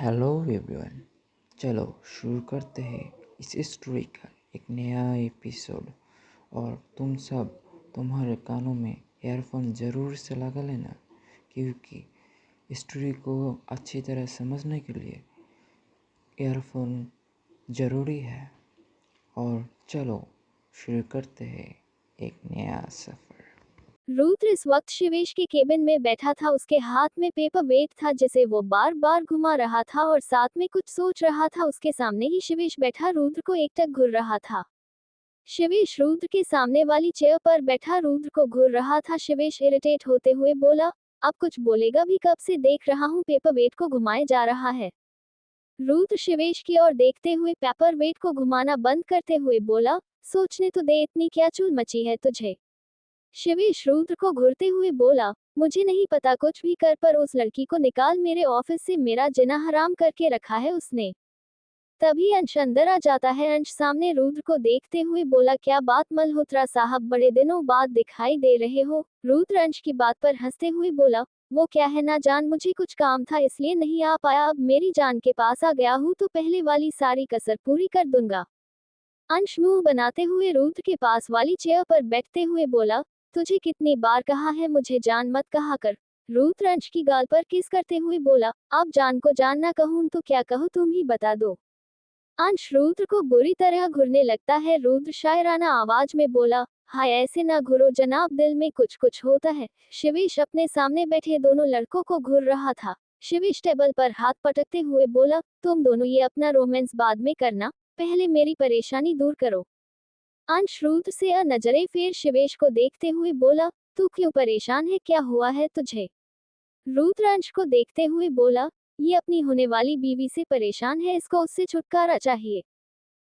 Hello everyone. चलो शुरू करते हैं इस स्टोरी का एक नया एपिसोड। और तुम सब तुम्हारे कानों में ईयरफोन ज़रूर से लगा लेना, क्योंकि स्टोरी को अच्छी तरह समझने के लिए ईयरफोन ज़रूरी है। और चलो शुरू करते हैं एक नया सफ़र। रुद्र इस वक्त शिवेश के केबिन में बैठा था। उसके हाथ में पेपर वेट था जिसे वो बार बार घुमा रहा था और साथ में कुछ सोच रहा था। उसके सामने ही शिवेश बैठा रुद्र को एकटक घूर रहा था। शिवेश रुद्र के सामने वाली चेयर पर बैठा रुद्र को घूर रहा था। शिवेश इरिटेट होते हुए बोला, अब कुछ बोलेगा भी? कब से देख रहा हूँ पेपर वेट को घुमाए जा रहा है। रुद्र शिवेश की ओर देखते हुए पेपर वेट को घुमाना बंद करते हुए बोला, सोचने तो दे, इतनी क्या चूल मची है तुझे। शिवेश रुद्र को घूरते हुए बोला, मुझे नहीं पता, कुछ भी कर पर उस लड़की को निकाल मेरे ऑफिस से, मेरा जिना हराम करके रखा है उसने। तभी अंश अंदर आ जाता है। अंश सामने रुद्र को देखते हुए बोला, क्या बात मल्होत्रा साहब, बड़े दिनों बाद दिखाई दे रहे हो। रुद्र अंश की बात पर हंसते हुए बोला, वो क्या है ना जान, मुझे कुछ काम था इसलिए नहीं आ पाया। अब मेरी जान के पास आ गया हूँ तो पहले वाली सारी कसर पूरी कर दूंगा। अंश मुंह बनाते हुए रुद्र के पास वाली चेयर पर बैठते हुए बोला, तुझे कितनी बार कहा है मुझे जान मत कहा कर। रुद्र अंश की गाल पर किस करते हुए बोला, अब जान को जान ना कहूं तो क्या कहूं, तुम ही बता दो। अंश रुद्र को बुरी तरह घुरने लगता है। रुद्र शायराना आवाज में बोला, हाय ऐसे ना घुरो जनाब, दिल में कुछ कुछ होता है। शिवेश अपने सामने बैठे दोनों लड़कों को घूर रहा था। शिवेश टेबल पर हाथ पटकते हुए बोला, तुम दोनों ये अपना रोमांस बाद में करना, पहले मेरी परेशानी दूर करो। अंश रुद्र से नजरें फेर शिवेश को देखते हुए बोला, तू क्यों परेशान है, क्या हुआ है तुझे। रुद्र अंश को देखते हुए बोला, ये अपनी होने वाली बीवी से परेशान है, इसको उससे छुटकारा चाहिए।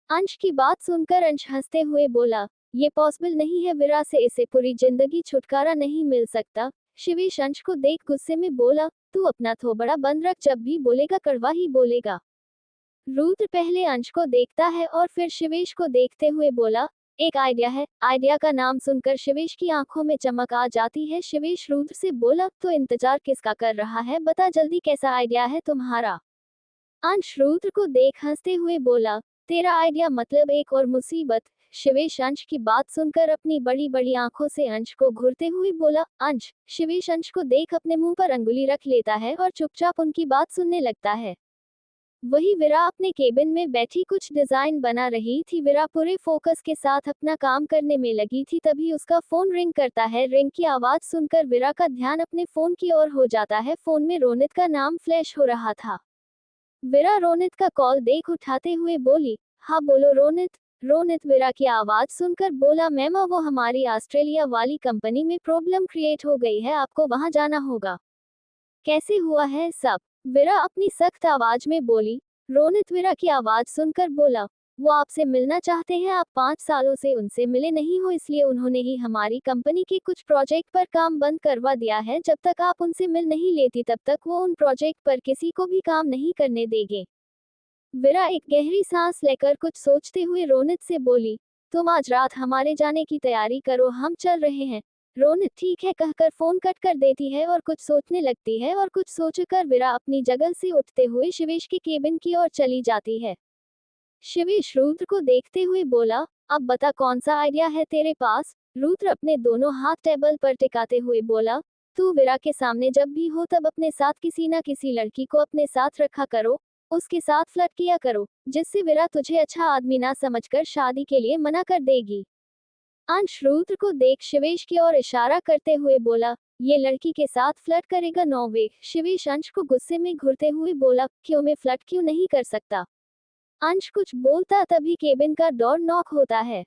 अंश की बात सुनकर अंश हंसते हुए बोला, ये पॉसिबल नहीं है विरा से, इसे पूरी जिंदगी छुटकारा नहीं मिल सकता। शिवेश अंश को देख गुस्से में बोला, तू अपना थोबड़ा बंद रख, जब भी बोलेगा कड़वा ही बोलेगा। रुद्र पहले अंश को देखता है और फिर शिवेश को देखते हुए बोला, एक आइडिया है। आइडिया का नाम सुनकर शिवेश की आंखों में चमक आ जाती है। शिवेश रुद्र से बोला, तो इंतजार किसका कर रहा है, बता जल्दी कैसा आइडिया है तुम्हारा। अंश रुद्र को देख हंसते हुए बोला, तेरा आइडिया मतलब एक और मुसीबत। शिवेश अंश की बात सुनकर अपनी बड़ी बड़ी आंखों से अंश को घूरते हुए बोला, अंश। शिवेश अंश को देख अपने मुंह पर अंगुली रख लेता है और चुपचाप उनकी बात सुनने लगता है। वही विरा अपने केबिन में बैठी कुछ डिजाइन बना रही थी। विरा पूरे फोकस के साथ अपना काम करने में लगी थी। तभी उसका फोन रिंग करता है। रिंग की आवाज सुनकर विरा का ध्यान अपने फोन की ओर हो जाता है। फोन में रोनित का नाम फ्लैश हो रहा था। विरा रोनित का कॉल देख उठाते हुए बोली, हाँ बोलो रोनित। रोनित विरा की आवाज सुनकर बोला, मैम वो हमारी ऑस्ट्रेलिया वाली कंपनी में प्रॉब्लम क्रिएट हो गई है, आपको वहां जाना होगा। कैसे हुआ है सब? विरा अपनी सख्त आवाज में बोली। रोनित विरा की आवाज सुनकर बोला, वो आपसे मिलना चाहते हैं, आप 5 सालों से उनसे मिले नहीं हो, इसलिए उन्होंने ही हमारी कंपनी के कुछ प्रोजेक्ट पर काम बंद करवा दिया है। जब तक आप उनसे मिल नहीं लेती तब तक वो उन प्रोजेक्ट पर किसी को भी काम नहीं करने देंगे। विरा एक गहरी सांस लेकर कुछ सोचते हुए रोनित से बोली, तुम आज रात हमारे जाने की तैयारी करो, हम चल रहे हैं। रोनित ठीक है कहकर फोन कट कर देती है और कुछ सोचने लगती है। और कुछ सोचकर विरा अपनी जगह से उठते हुए शिवेश के केबिन की ओर चली जाती है। शिवेश रुद्र को देखते हुए बोला, अब बता कौन सा आइडिया है तेरे पास। रुद्र अपने दोनों हाथ टेबल पर टिकाते हुए बोला, तू विरा के सामने जब भी हो तब अपने साथ किसी ना किसी लड़की को अपने साथ रखा करो, उसके साथ फ्लर्ट किया करो, जिससे विरा तुझे अच्छा आदमी ना समझकर शादी के लिए मना कर देगी। अंश रुद्र को देख शिवेश की ओर इशारा करते हुए बोला, ये लड़की के साथ फ्लर्ट करेगा? नो वे। शिवेश अंश को गुस्से में घूरते हुए बोला, क्यों, मैं फ्लर्ट क्यों नहीं कर सकता। अंश कुछ बोलता तभी केबिन का डोर नॉक होता है।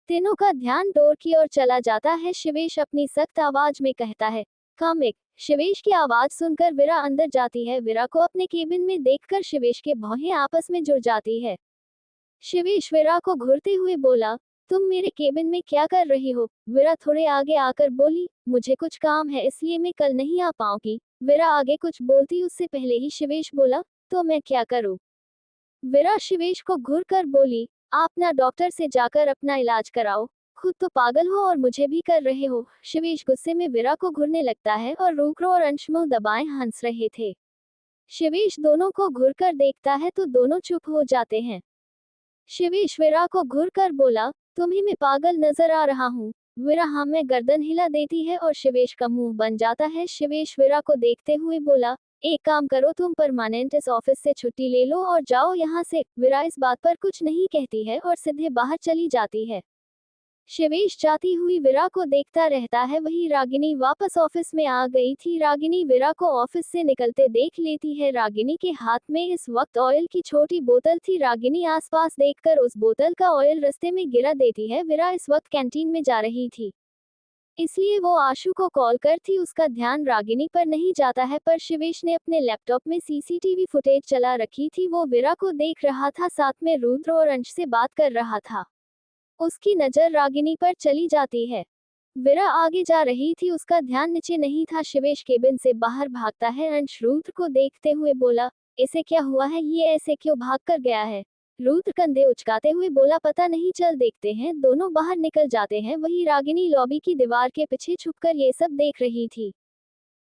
तीनों का ध्यान डोर की ओर चला जाता है। शिवेश अपनी सख्त आवाज में कहता है, कम एक। शिवेश की आवाज सुनकर विरा अंदर जाती है। विरा को अपने केबिन में देखकर शिवेश के भौहें आपस में जुड़ जाती है। शिवेश विरा को घूरते हुए बोला, तुम मेरे केबिन में क्या कर रही हो। विरा थोड़े आगे आकर बोली, मुझे कुछ काम है इसलिए मैं कल नहीं आ पाऊंगी। विरा आगे कुछ बोलती उससे पहले ही शिवेश बोला, तो मैं क्या करूं। विरा शिवेश को घूर कर बोली, आप ना डॉक्टर से जाकर अपना इलाज कराओ, खुद तो पागल हो और मुझे भी कर रहे हो। शिवेश गुस्से में विरा को घूरने लगता है और रुक्रो और अंश मुंह दबाए हंस रहे थे। शिवेश दोनों को घूरकर देखता है तो दोनों चुप हो जाते हैं। शिवेश वीरा को घूरकर बोला, तुम्हें मैं पागल नजर आ रहा हूँ। वीरा हाँ में गर्दन हिला देती है और शिवेश का मुंह बन जाता है। शिवेश वीरा को देखते हुए बोला, एक काम करो, तुम परमानेंट इस ऑफिस से छुट्टी ले लो और जाओ यहाँ से। वीरा इस बात पर कुछ नहीं कहती है और सीधे बाहर चली जाती है। शिवेश जाती हुई वीरा को देखता रहता है। वही रागिनी वापस ऑफिस में आ गई थी। रागिनी वीरा को ऑफिस से निकलते देख लेती है। रागिनी के हाथ में इस वक्त ऑयल की छोटी बोतल थी। रागिनी आसपास देखकर उस बोतल का ऑयल रास्ते में गिरा देती है। वीरा इस वक्त कैंटीन में जा रही थी, इसलिए वो आशु को कॉल कर थी। उसका ध्यान रागिनी पर नहीं जाता है, पर शिवेश ने अपने लैपटॉप में सीसीटीवी फुटेज चला रखी थी। वो वीरा को देख रहा था, साथ में रुद्र और अंश से बात कर रहा था। उसकी नजर रागिनी पर चली जाती है। वीरा आगे जा रही थी, उसका ध्यान नीचे नहीं था। शिवेश केबिन से बाहर भागता है। अंश रुद्र को देखते हुए बोला, इसे क्या हुआ है, ये ऐसे क्यों भाग कर गया है? रुद्र कंधे उचकाते हुए बोला, पता नहीं, चल देखते हैं। दोनों बाहर निकल जाते हैं। वही रागिनी लॉबी की दीवार के पीछे छुपकर ये सब देख रही थी।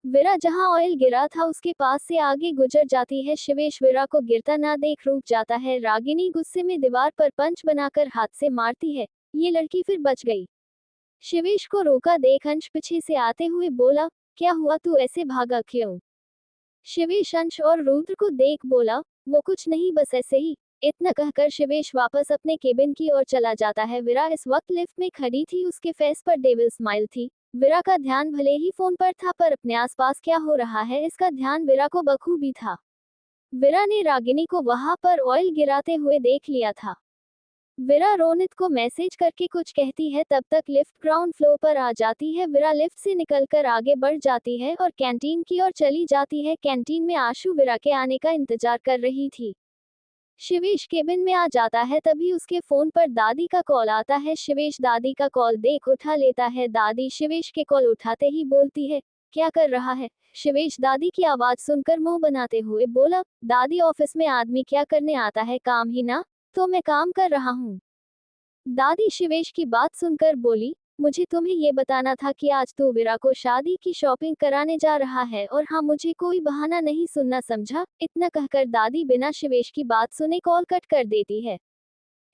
वीरा जहां ऑयल गिरा था उसके पास से आगे गुजर जाती है। शिवेश वीरा को गिरता ना देख रुक जाता है। रागिनी गुस्से में दीवार पर पंच बनाकर हाथ से मारती है। ये लड़की फिर बच गई। शिवेश को रोका देख अंश पीछे से आते हुए बोला, क्या हुआ, तू ऐसे भागा क्यों? शिवेश अंश और रुद्र को देख बोला, वो कुछ नहीं, बस ऐसे ही। इतना कहकर शिवेश वापस अपने केबिन की ओर चला जाता है। वीरा इस वक्त लिफ्ट में खड़ी थी। उसके फेस पर डेविल स्माइल थी। वीरा का ध्यान भले ही फोन पर था, पर अपने आसपास क्या हो रहा है इसका ध्यान वीरा को बखूबी था। वीरा ने रागिनी को वहां पर ऑयल गिराते हुए देख लिया था। वीरा रोनित को मैसेज करके कुछ कहती है, तब तक लिफ्ट ग्राउंड फ्लोर पर आ जाती है। वीरा लिफ्ट से निकलकर आगे बढ़ जाती है और कैंटीन की ओर चली जाती है। कैंटीन में आशु वीरा के आने का इंतजार कर रही थी। शिवेश केबिन में आ जाता है, तभी उसके फोन पर दादी का कॉल आता है। शिवेश दादी का कॉल देख उठा लेता है। दादी शिवेश के कॉल उठाते ही बोलती है, क्या कर रहा है? शिवेश दादी की आवाज सुनकर मुंह बनाते हुए बोला, दादी ऑफिस में आदमी क्या करने आता है, काम ही ना। तो मैं काम कर रहा हूँ। दादी शिवेश की बात सुनकर बोली, मुझे तुम्हें ये बताना था कि आज तू वीरा को शादी की शॉपिंग कराने जा रहा है, और हाँ, मुझे कोई बहाना नहीं सुनना, समझा? इतना कहकर दादी बिना शिवेश की बात सुने कॉल कट कर देती है।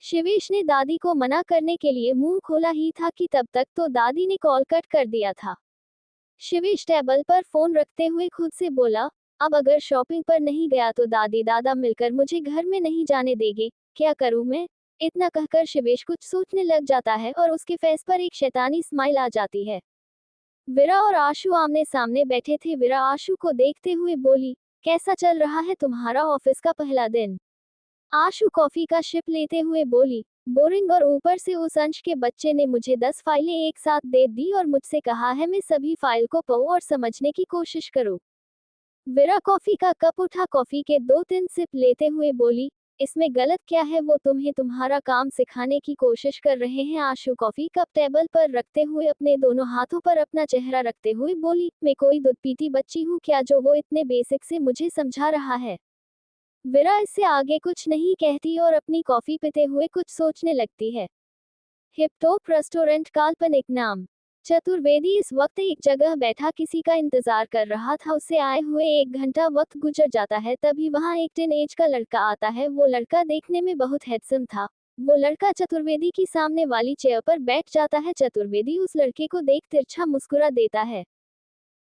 शिवेश ने दादी को मना करने के लिए मुंह खोला ही था कि तब तक तो दादी ने कॉल कट कर दिया था। शिवेश टेबल पर फोन रखते हुए खुद से बोला, अब अगर शॉपिंग पर नहीं गया तो दादी दादा मिलकर मुझे घर में नहीं जाने देंगे, क्या करूं मैं? इतना कहकर शिवेश कुछ सोचने लग जाता है और उसके फेस पर एक शैतानी स्माइल आ जाती है। वीरा और आशु आमने सामने बैठे थे। वीरा आशु को देखते हुए बोली, कैसा चल रहा है तुम्हारा ऑफिस का पहला दिन? आशु कॉफी का शिप लेते हुए बोली, बोरिंग, और ऊपर से उस अंश के बच्चे ने मुझे 10 फाइलें एक साथ दे दी और मुझसे कहा है मैं सभी फाइल को पढ़ूं और समझने की कोशिश करूं। वीरा कॉफी का कप उठा, कॉफी के 2-3 सिप लेते हुए बोली, इसमें गलत क्या है, वो तुम्हें तुम्हारा काम सिखाने की कोशिश कर रहे हैं। आशु कॉफी कप टेबल पर रखते हुए अपने दोनों हाथों पर अपना चेहरा रखते हुए बोली, मैं कोई दूध पीती बच्ची हूँ क्या जो वो इतने बेसिक से मुझे समझा रहा है? वीरा इससे आगे कुछ नहीं कहती और अपनी कॉफी पीते हुए कुछ सोचने लगती है। हिपटॉप रेस्टोरेंट काल्पनिक नाम। चतुर्वेदी इस वक्त एक जगह बैठा किसी का इंतजार कर रहा था। उसे आए हुए 1 घंटा वक्त गुजर जाता है, तभी वहां एक टीनेज का लड़का आता है। वो लड़का देखने में बहुत हैंडसम था। वो लड़का चतुर्वेदी की सामने वाली चेयर पर बैठ जाता है। चतुर्वेदी उस लड़के को देख तिरछा मुस्कुरा देता है।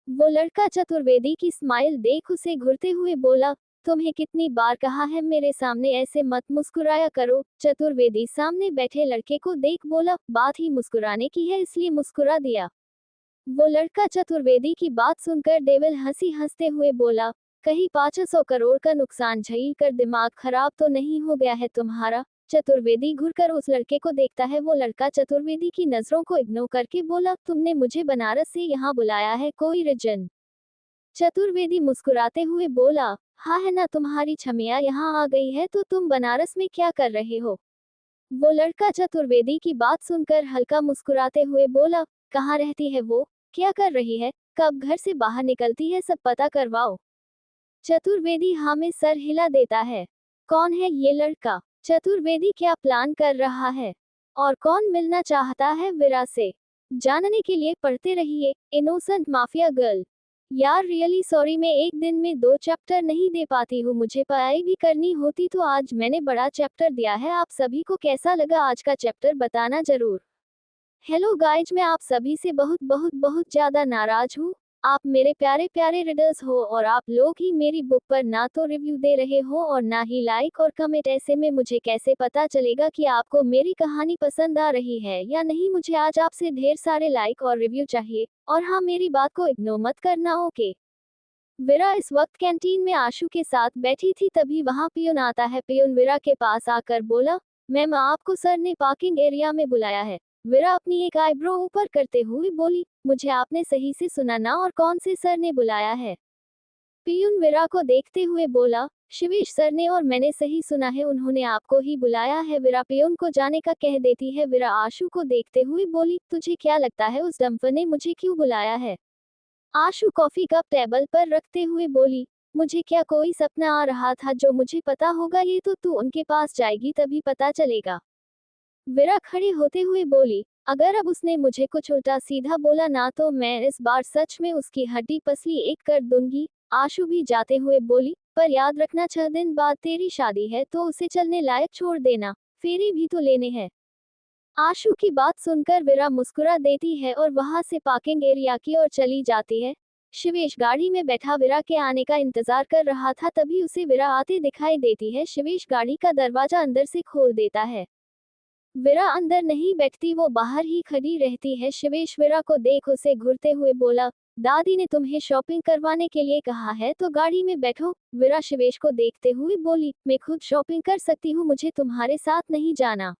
वो लड़का चतुर्वेदी की स्माइल देख उसे घूरते हुए बोला, तुम्हें कितनी बार कहा है मेरे सामने ऐसे मत मुस्कुराया करो। चतुर्वेदी सामने बैठे लड़के को देख बोला, बात ही मुस्कुराने की है इसलिए मुस्कुरा दिया। वो लड़का चतुर्वेदी की बात सुनकर डेविल हंसी हंसते हुए बोला, कहीं 500 करोड़ का नुकसान झेल कर दिमाग खराब तो नहीं हो गया है तुम्हारा? चतुर्वेदी घुरकर उस लड़के को देखता है। वो लड़का चतुर्वेदी की नजरों को इग्नोर करके बोला, तुमने मुझे बनारस से यहाँ बुलाया है, कोई रीजन? चतुर्वेदी मुस्कुराते हुए बोला, हाँ है ना, तुम्हारी छमिया यहाँ आ गई है तो तुम बनारस में क्या कर रहे हो? वो लड़का चतुर्वेदी की बात सुनकर हल्का मुस्कुराते हुए बोला, कहाँ रहती है वो, क्या कर रही है, कब घर से बाहर निकलती है, सब पता करवाओ। चतुर्वेदी हाँ में सर हिला देता है। कौन है ये लड़का? चतुर्वेदी क्या प्लान कर रहा है? और कौन मिलना चाहता है वीरा से? जानने के लिए पढ़ते रहिए इनोसेंट माफिया गर्ल। यार रियली सॉरी, मैं एक दिन में 2 चैप्टर नहीं दे पाती हूँ, मुझे पढ़ाई भी करनी होती तो आज मैंने बड़ा चैप्टर दिया है। आप सभी को कैसा लगा आज का चैप्टर बताना जरूर। हेलो गाइज, मैं आप सभी से बहुत बहुत बहुत ज़्यादा नाराज हूँ। आप मेरे प्यारे प्यारे रीडर्स हो और आप लोग ही मेरी बुक पर ना तो रिव्यू दे रहे हो और ना ही लाइक और कमेंट। ऐसे में मुझे कैसे पता चलेगा कि आपको मेरी कहानी पसंद आ रही है या नहीं। मुझे आज आपसे ढेर सारे लाइक और रिव्यू चाहिए। और हाँ, मेरी बात को इग्नोर मत करना, ओके। विरा इस वक्त कैंटीन में आशु के साथ बैठी थी, तभी वहां पियून आता है। पियून विरा के पास आकर बोला, मैम आपको सर ने पार्किंग एरिया में बुलाया है। विरा अपनी एक आईब्रो ऊपर करते हुए बोली, मुझे आपने सही से सुना ना, और कौन से सर ने बुलाया है? पियून विरा को देखते हुए बोला, शिवेश सर ने, और मैंने सही सुना है, उन्होंने आपको ही बुलाया है। विरा पियून को जाने का कह देती है। विरा आशु को देखते हुए बोली, तुझे क्या लगता है उस डम्पर ने मुझे क्यों बुलाया है? आशु कॉफी कप टेबल पर रखते हुए बोली, मुझे क्या कोई सपना आ रहा था जो मुझे पता होगा? ये तो तू उनके पास जाएगी तभी पता चलेगा। विरा खड़े होते हुए बोली, अगर अब उसने मुझे कुछ उल्टा सीधा बोला ना तो मैं इस बार सच में उसकी हड्डी पसली एक कर दूंगी। आशु भी जाते हुए बोली, पर याद रखना 6 दिन बाद तेरी शादी है तो उसे चलने लायक छोड़ देना, फेरे भी तो लेने हैं। आशु की बात सुनकर विरा मुस्कुरा देती है और वहां से पार्किंग एरिया की ओर चली जाती है। शिवेश गाड़ी में बैठा विरा के आने का इंतजार कर रहा था, तभी उसे विरा आते दिखाई देती है। शिवेश गाड़ी का दरवाजा अंदर से खोल देता है। विरा अंदर नहीं बैठती, वो बाहर ही खड़ी रहती है। शिवेश विरा को देख उसे घूरते हुए बोला, दादी ने तुम्हें शॉपिंग करवाने के लिए कहा है तो गाड़ी में बैठो। विरा शिवेश को देखते हुए बोली, मैं खुद शॉपिंग कर सकती हूँ, मुझे तुम्हारे साथ नहीं जाना।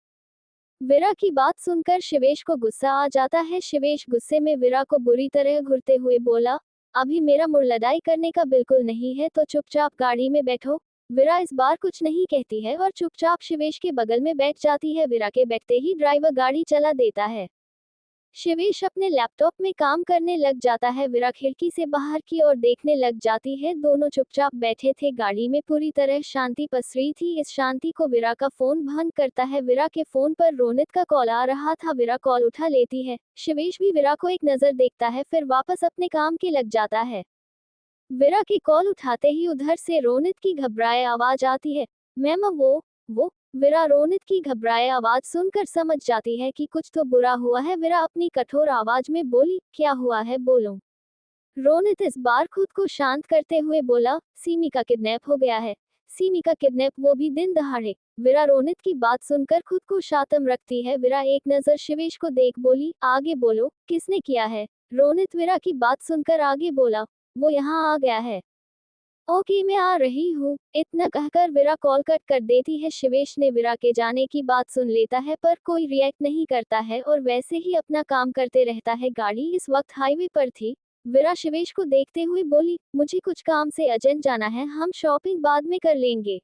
विरा की बात सुनकर शिवेश को गुस्सा आ जाता है। शिवेश गुस्से में विरा को बुरी तरह घूरते हुए बोला, अभी मेरा मुंह लदाई करने का बिल्कुल नहीं है तो चुपचाप गाड़ी में बैठो। विरा इस बार कुछ नहीं कहती है और चुपचाप शिवेश के बगल में बैठ जाती है। विरा के बैठते ही ड्राइवर गाड़ी चला देता है। शिवेश अपने लैपटॉप में काम करने लग जाता है। विरा खिड़की से बाहर की ओर देखने लग जाती है। दोनों चुपचाप बैठे थे। गाड़ी में पूरी तरह शांति पसरी थी। इस शांति को विरा का फोन भंग करता है। विरा के फोन पर रोनित का कॉल आ रहा था। विरा कॉल उठा लेती है। शिवेश भी विरा को एक नजर देखता है, फिर वापस अपने काम के लग जाता है। विरा की कॉल उठाते ही उधर से रोनित की घबराए आवाज आती है, मैम वो। विरा रोनित की घबराए आवाज सुनकर समझ जाती है कि कुछ तो बुरा हुआ है। विरा अपनी कठोर आवाज में बोली, क्या हुआ है बोलो। रोनित इस बार खुद को शांत करते हुए बोला, सीमी का किडनैप हो गया है। सीमी का किडनैप, वो भी दिन दहाड़े। विरा रोनित की बात सुनकर खुद को शांतम रखती है। विरा एक नजर शिवेश को देख बोली, आगे बोलो, किसने किया है? रोनित विरा की बात सुनकर आगे बोला, वो यहाँ आ गया है। ओके मैं आ रही हूँ, इतना कहकर विरा कॉल कट कर देती है। शिवेश ने विरा के जाने की बात सुन लेता है पर कोई रिएक्ट नहीं करता है और वैसे ही अपना काम करते रहता है। गाड़ी इस वक्त हाईवे पर थी। विरा शिवेश को देखते हुए बोली, मुझे कुछ काम से अर्जेंट जाना है, हम शॉपिंग बाद में कर लेंगे।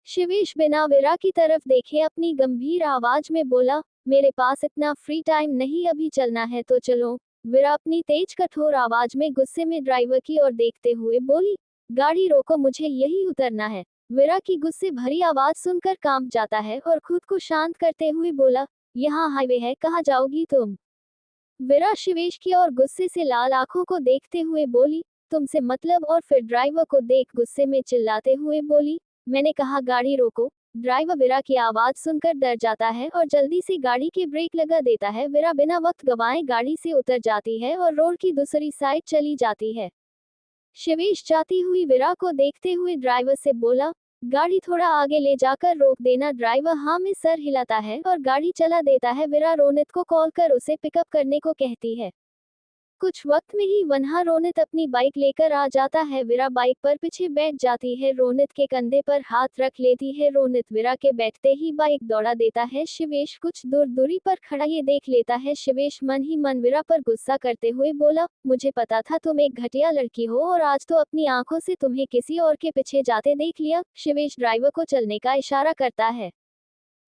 शिवेश बिना विरा की तरफ देखे अपनी गंभीर आवाज में बोला, मेरे पास इतना फ्री टाइम नहीं, अभी चलना है तो चलो। विरा अपनी तेज कठोर आवाज में गुस्से में ड्राइवर की ओर देखते हुए बोली, गाड़ी रोको, मुझे यही उतरना है। विरा की गुस्से भरी आवाज सुनकर कांप जाता है और खुद को शांत करते हुए बोला, यहाँ हाईवे है, कहाँ जाओगी तुम? विरा शिवेश की ओर गुस्से से लाल आंखों को देखते हुए बोली, तुमसे मतलब? और फिर ड्राइवर को देख गुस्से में चिल्लाते हुए बोली, मैंने कहा गाड़ी रोको। ड्राइवर विरा की आवाज सुनकर डर जाता है और जल्दी से गाड़ी के ब्रेक लगा देता है। विरा बिना वक्त गंवाए गाड़ी से उतर जाती है और रोड की दूसरी साइड चली जाती है। शिवेश जाती हुई विरा को देखते हुए ड्राइवर से बोला, गाड़ी थोड़ा आगे ले जाकर रोक देना। ड्राइवर हाँ में सर हिलाता है और गाड़ी चला देता है। विरा रोनित को कॉल कर उसे पिकअप करने को कहती है। कुछ वक्त में ही वहां रोनित अपनी बाइक लेकर आ जाता है। विरा बाइक पर पीछे बैठ जाती है, रोनित के कंधे पर हाथ रख लेती है। रोनित विरा के बैठते ही बाइक दौड़ा देता है। शिवेश कुछ दूर दूरी पर खड़ा ये देख लेता है। शिवेश मन ही मन विरा पर गुस्सा करते हुए बोला, मुझे पता था तुम एक घटिया लड़की हो और आज तो अपनी आंखों से तुम्हें किसी और के पीछे जाते देख लिया। शिवेश ड्राइवर को चलने का इशारा करता है।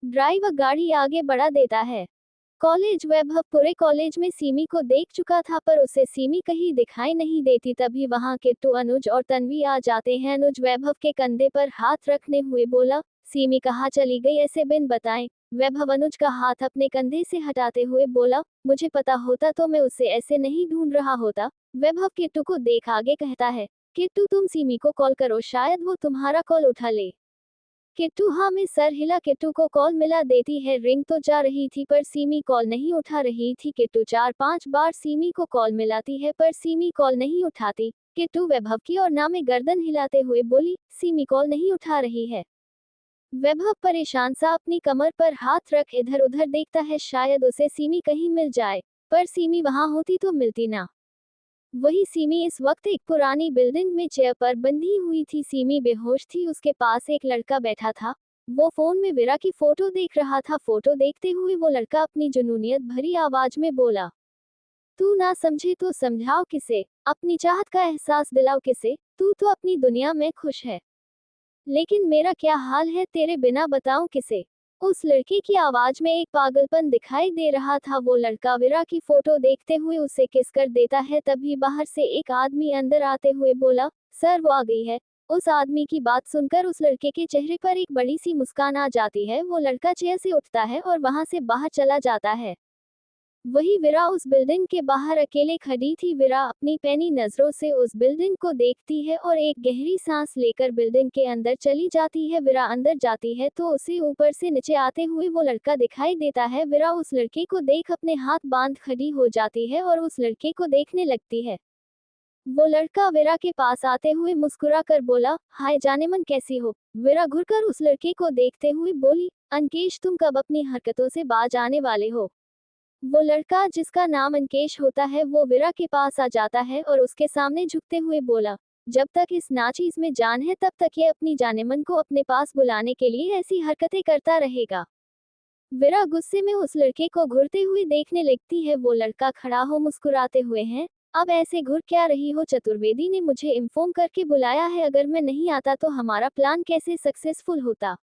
ड्राइवर गाड़ी आगे बढ़ा देता है। कॉलेज वैभव पूरे कॉलेज में सीमी को देख चुका था पर उसे सीमी कहीं दिखाई नहीं देती। तभी वहां किट्टू, अनुज और तन्वी आ जाते हैं। अनुज वैभव के कंधे पर हाथ रखने हुए बोला, सीमी कहाँ चली गई ऐसे बिन बताए? वैभव अनुज का हाथ अपने कंधे से हटाते हुए बोला, मुझे पता होता तो मैं उसे ऐसे नहीं ढूंढ रहा होता। वैभव किट्टू को देख आगे कहता है, किट्टू तुम सीमी को कॉल करो, शायद वो तुम्हारा कॉल उठा ले। किट्टू हाँ में सर हिला। किट्टू को कॉल मिला देती है। रिंग तो जा रही थी पर सीमी कॉल नहीं उठा रही थी। किट्टू 4-5 बार सीमी को कॉल मिलाती है पर सीमी कॉल नहीं उठाती। किट्टू वैभव की और ना में गर्दन हिलाते हुए बोली, सीमी कॉल नहीं उठा रही है। वैभव परेशान सा अपनी कमर पर हाथ रख इधर उधर देखता है, शायद उसे सीमी कहीं मिल जाए, पर सीमी वहां होती तो मिलती ना। वही सीमी इस वक्त एक पुरानी बिल्डिंग में चेयर पर बंधी हुई थी। सीमी बेहोश थी। उसके पास एक लड़का बैठा था। वो फोन में वीरा की फोटो देख रहा था। फोटो देखते हुए वो लड़का अपनी जुनूनियत भरी आवाज में बोला, तू ना समझे तो समझाओ किसे, अपनी चाहत का एहसास दिलाओ किसे, तू तो अपनी दुनिया में खुश है, लेकिन मेरा क्या हाल है तेरे बिना बताऊं किसे। उस लड़के की आवाज में एक पागलपन दिखाई दे रहा था। वो लड़का वीरा की फोटो देखते हुए उसे किस कर देता है। तभी बाहर से एक आदमी अंदर आते हुए बोला, सर वो आ गई है। उस आदमी की बात सुनकर उस लड़के के चेहरे पर एक बड़ी सी मुस्कान आ जाती है। वो लड़का चेयर से उठता है और वहां से बाहर चला जाता है। वही वीरा उस बिल्डिंग के बाहर अकेले खड़ी थी। वीरा अपनी पैनी नजरों से उस बिल्डिंग को देखती है और एक गहरी सांस लेकर बिल्डिंग के अंदर चली जाती है। वीरा अंदर जाती है तो उसे ऊपर से नीचे आते हुए वो लड़का दिखाई देता है। वीरा उस लड़के को देख अपने हाथ बांध खड़ी हो जाती है और उस लड़के को देखने लगती है। वो लड़का वीरा के पास आते हुए मुस्कुरा कर बोला, हाय जानेमन कैसी हो। वीरा घुरकर उस लड़के को देखते हुए बोली, अंकेश तुम कब अपनी हरकतों से बाज आने वाले हो। वो लड़का जिसका नाम अंकेश होता है वो वीरा के पास आ जाता है और उसके सामने झुकते हुए बोला, जब तक इस नाचीज में जान है तब तक ये अपनी जानेमन को अपने पास बुलाने के लिए ऐसी हरकतें करता रहेगा। वीरा गुस्से में उस लड़के को घूरते हुए देखने लगती है। वो लड़का खड़ा हो मुस्कुराते हुए है, अब ऐसे घुर क्या रही हो, चतुर्वेदी ने मुझे इन्फॉर्म करके बुलाया है, अगर मैं नहीं आता तो हमारा प्लान कैसे सक्सेसफुल होता।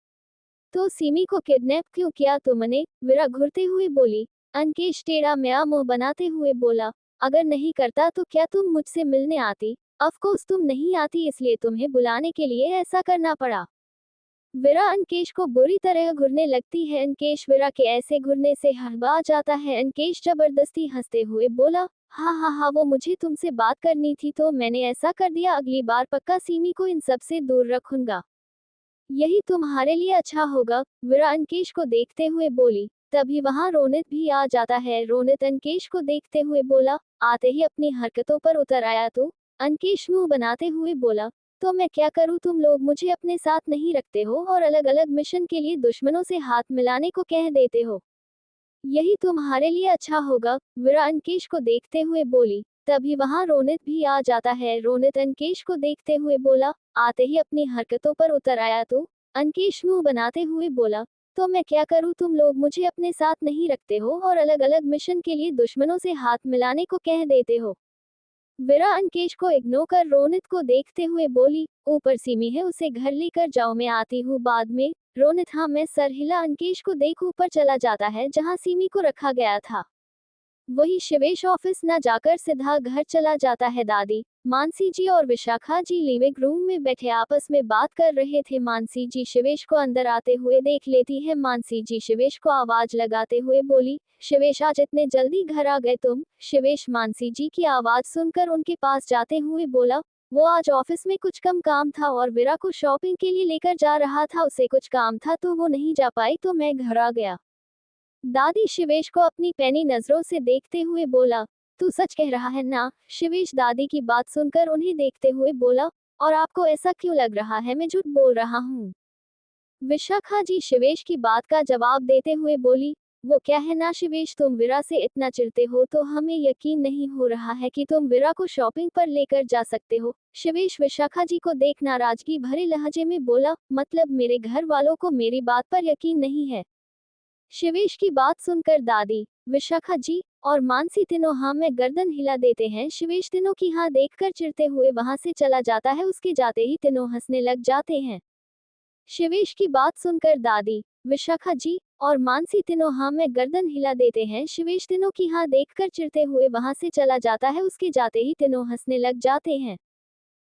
तो सीमी को किडनैप क्यों किया तुमने। वीरा घुरते हुए बोली। अंकेश टेढ़ा म्यां मुंह बनाते हुए बोला, अगर नहीं करता तो क्या तुम मुझसे मिलने आती। ऑफ कोर्स तुम नहीं आती, इसलिए तुम्हें बुलाने के लिए ऐसा करना पड़ा। वीरा अंकेश को बुरी तरह घुरने लगती है। अंकेश वीरा के ऐसे घुरने से हड़बड़ा जाता है। अंकेश जबरदस्ती हंसते हुए बोला, हाँ हाँ हाँ वो मुझे तुमसे बात करनी थी तो मैंने ऐसा कर दिया, अगली बार पक्का सीमी को इन सब से दूर रखूंगा, यही तुम्हारे लिए अच्छा होगा। वीरा अंकेश को देखते हुए बोली। तभी वहां रोनित भी आ जाता है। रोनित अंकेश को देखते हुए बोला, आते ही अपनी हरकतों पर उतर आया तू। अंकेश मुंह बनाते हुए बोला, तो मैं क्या करूं, तुम लोग मुझे अपने साथ नहीं रखते हो और अलग अलग मिशन के लिए दुश्मनों से हाथ मिलाने को कह देते हो, यही तुम्हारे लिए अच्छा होगा। वीरा अंकेश को देखते हुए बोली। तभी वहां रोनित भी आ जाता है। रोनित अंकेश को देखते हुए बोला, आते ही अपनी हरकतों पर उतर आया तू। अंकेश मुंह बनाते हुए बोला, तो मैं क्या करूं, तुम लोग मुझे अपने साथ नहीं रखते हो और अलग अलग मिशन के लिए दुश्मनों से हाथ मिलाने को कह देते हो। वीरा अंकेश को इग्नोर कर रोनित को देखते हुए बोली, ऊपर सीमी है, उसे घर लेकर जाओ, मैं आती हूँ बाद में। रोनित हाँ मैं सर हिला अंकेश को देख ऊपर चला जाता है जहाँ सीमी को रखा गया था। वही शिवेश ऑफिस न जाकर सीधा घर चला जाता है। दादी मानसी जी और विशाखा जी लिविंग रूम में बैठे आपस में बात कर रहे थे। मानसी जी शिवेश को अंदर आते हुए देख लेती है। मानसी जी शिवेश को आवाज लगाते हुए बोली, शिवेश आज इतने जल्दी घर आ गए तुम। शिवेश मानसी जी की आवाज सुनकर उनके पास जाते हुए बोला, वो आज ऑफिस में कुछ कम काम था और वीरा को शॉपिंग के लिए लेकर जा रहा था, उसे कुछ काम था तो वो नहीं जा पाई तो मैं घर आ गया। दादी शिवेश को अपनी पैनी नजरों से देखते हुए बोला, तू सच कह रहा है ना। शिवेश दादी की बात सुनकर उन्हें देखते हुए बोला, और आपको ऐसा क्यों लग रहा है मैं झूठ बोल रहा हूँ। विशाखा जी शिवेश की बात का जवाब देते हुए बोली, वो क्या है ना शिवेश, तुम वीरा से इतना चिढ़ते हो तो हमें यकीन नहीं हो रहा है कि तुम वीरा को शॉपिंग पर लेकर जा सकते हो। शिवेश विशाखा जी को देख नाराजगी भरे लहजे में बोला, मतलब मेरे घर वालों को मेरी बात पर यकीन नहीं है। शिवेश की बात सुनकर दादी विशाखा जी और मानसी तीनों हाँ में गर्दन हिला देते हैं। शिवेश तीनों की हाँ देखकर चिढ़ते हुए वहां से चला जाता है। उसके जाते ही तीनों हंसने लग जाते हैं। शिवेश की बात सुनकर दादी विशाखा जी और मानसी तीनों हाँ में गर्दन हिला देते हैं। शिवेश तीनों की हाँ देखकर चिढ़ते हुए वहां से चला जाता है। उसके जाते ही तीनों हंसने लग जाते हैं।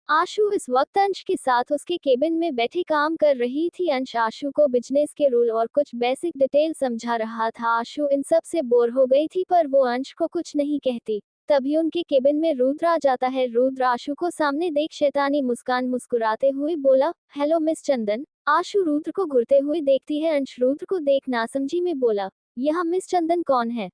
आशु इस वक्त अंश के साथ उसके केबिन में बैठे काम कर रही थी। अंश आशु को बिजनेस के रूल और कुछ बेसिक डिटेल समझा रहा था। आशु इन सब से बोर हो गई थी पर वो अंश को कुछ नहीं कहती। तभी उनके केबिन में रुद्र आ जाता है। रुद्र आशु को सामने देख शैतानी मुस्कान मुस्कुराते हुए बोला, हेलो मिस चंदन। आशु रुद्र को घूरते हुए देखती है। अंश रुद्र को देख नासमझी में बोला, यह मिस चंदन कौन है?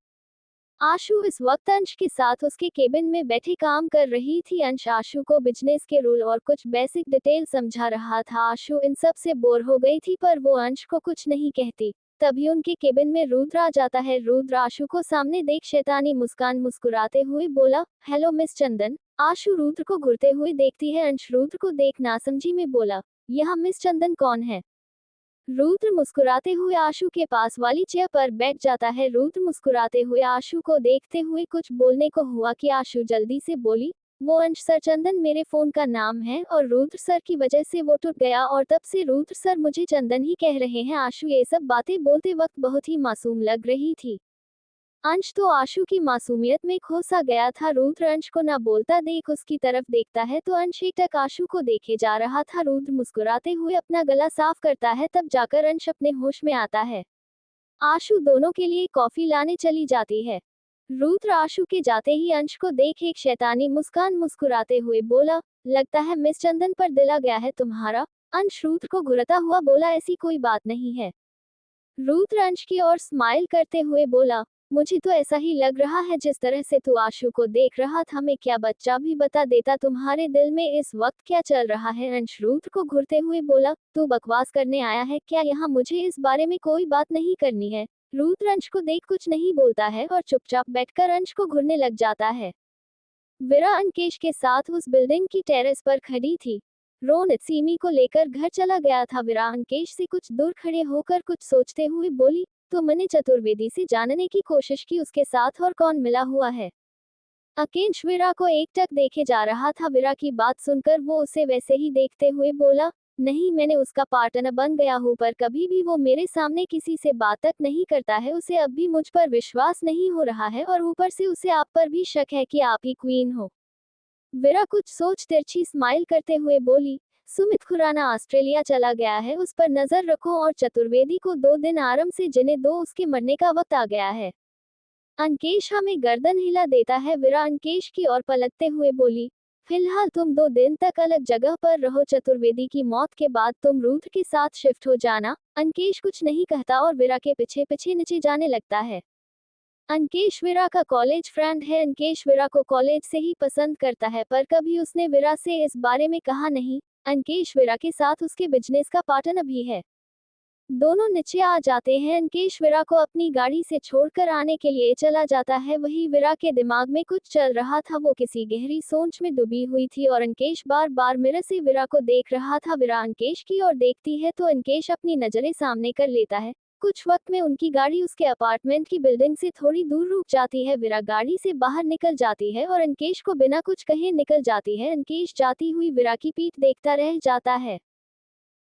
आशु इस वक्त अंश के साथ उसके केबिन में बैठे काम कर रही थी। अंश आशु को बिजनेस के रूल और कुछ बेसिक डिटेल समझा रहा था। आशु इन सब से बोर हो गई थी पर वो अंश को कुछ नहीं कहती। तभी उनके केबिन में रुद्र आ जाता है। रुद्र आशु को सामने देख शैतानी मुस्कान मुस्कुराते हुए बोला, हेलो मिस चंदन। आशु रुद्र को घूरते हुए देखती है। अंश रुद्र को देख नासमझी में बोला, यह मिस चंदन कौन है? रुद्र मुस्कुराते हुए आशु के पास वाली चेयर पर बैठ जाता है। रुद्र मुस्कुराते हुए आशु को देखते हुए कुछ बोलने को हुआ कि आशु जल्दी से बोली, वो अंश सर चंदन मेरे फोन का नाम है और रुद्र सर की वजह से वो टूट गया और तब से रुद्र सर मुझे चंदन ही कह रहे हैं। आशु ये सब बातें बोलते वक्त बहुत ही मासूम लग रही थी। अंश तो आशु की मासूमियत में खो सा गया था। रुद्र अंश को ना बोलता देख उसकी तरफ देखता है तो अंश एकटक आशु को देखे जा रहा था। रुद्र मुस्कुराते हुए अपना गला साफ करता है तब जाकर अंश अपने होश में आता है। आशु दोनों के लिए कॉफी लाने चली जाती है। रुद्र आशु के जाते ही अंश को देख एक शैतानी मुस्कान मुस्कुराते हुए बोला, लगता है मिस चंदन पर दिल आ गया है तुम्हारा। अंश रुद्र को घुरता हुआ बोला, ऐसी कोई बात नहीं है। रुद्र अंश की ओर स्माइल करते हुए बोला, मुझे तो ऐसा ही लग रहा है जिस तरह से तू आशु को देख रहा था। मैं क्या बच्चा भी बता देता तुम्हारे दिल में इस वक्त क्या चल रहा है। अंश रुद्र को घूरते हुए बोला, तू बकवास करने आया है क्या? यहाँ मुझे इस बारे में कोई बात नहीं करनी है। रुद्र अंश को देख कुछ नहीं बोलता है और चुपचाप बैठकर अंश को घूरने लग जाता है। विरा अंकेश के साथ उस बिल्डिंग की टेरेस पर खड़ी थी। रोनित सीमी को लेकर घर चला गया था। विरा अंकेश से कुछ दूर खड़े होकर कुछ सोचते हुए बोली, तो मैंने चतुर्वेदी से जानने की कोशिश की उसके साथ और कौन मिला हुआ है। अंकेश विरा को एकटक देखे जा रहा था। विरा की बात सुनकर वो उसे वैसे ही देखते हुए बोला, नहीं मैंने उसका पार्टनर बन गया हूँ पर कभी भी वो मेरे सामने किसी से बात तक नहीं करता है। उसे अब भी मुझ पर विश्वास नहीं हो रहा है और ऊपर से उसे आप पर भी शक है कि आप ही क्वीन हो। विरा कुछ सोच तिरछी स्माइल करते हुए बोली, सुमित खुराना ऑस्ट्रेलिया चला गया है, उस पर नजर रखो और चतुर्वेदी को 2 दिन आराम से जीने दो, उसके मरने का वक्त आ गया है। अंकेश हमें गर्दन हिला देता है। विरा अंकेश की ओर पलटते हुए बोली, फिलहाल तुम 2 दिन तक अलग जगह पर रहो। चतुर्वेदी की मौत के बाद तुम रुद्र के साथ शिफ्ट हो जाना। अंकेश कुछ नहीं कहता और विरा के पीछे पीछे नीचे जाने लगता है। अंकेश विरा का कॉलेज फ्रेंड है। अंकेश विरा को कॉलेज से ही पसंद करता है पर कभी उसने विरा से इस बारे में कहा नहीं। अंकेश विरा के साथ उसके बिजनेस का पार्टनर भी है। दोनों नीचे आ जाते हैं। अंकेश विरा को अपनी गाड़ी से छोड़कर आने के लिए चला जाता है। वही विरा के दिमाग में कुछ चल रहा था। वो किसी गहरी सोच में डूबी हुई थी और अंकेश बार बार मिरर से विरा को देख रहा था। विरा अंकेश की ओर देखती है तो अंकेश अपनी नजरें सामने कर लेता है। कुछ वक्त में उनकी गाड़ी उसके अपार्टमेंट की बिल्डिंग से थोड़ी दूर रुक जाती है। विरा गाड़ी से बाहर निकल जाती है और अंकेश को बिना कुछ कहे निकल जाती है। अंकेश जाती हुई विरा की पीठ देखता रह जाता है।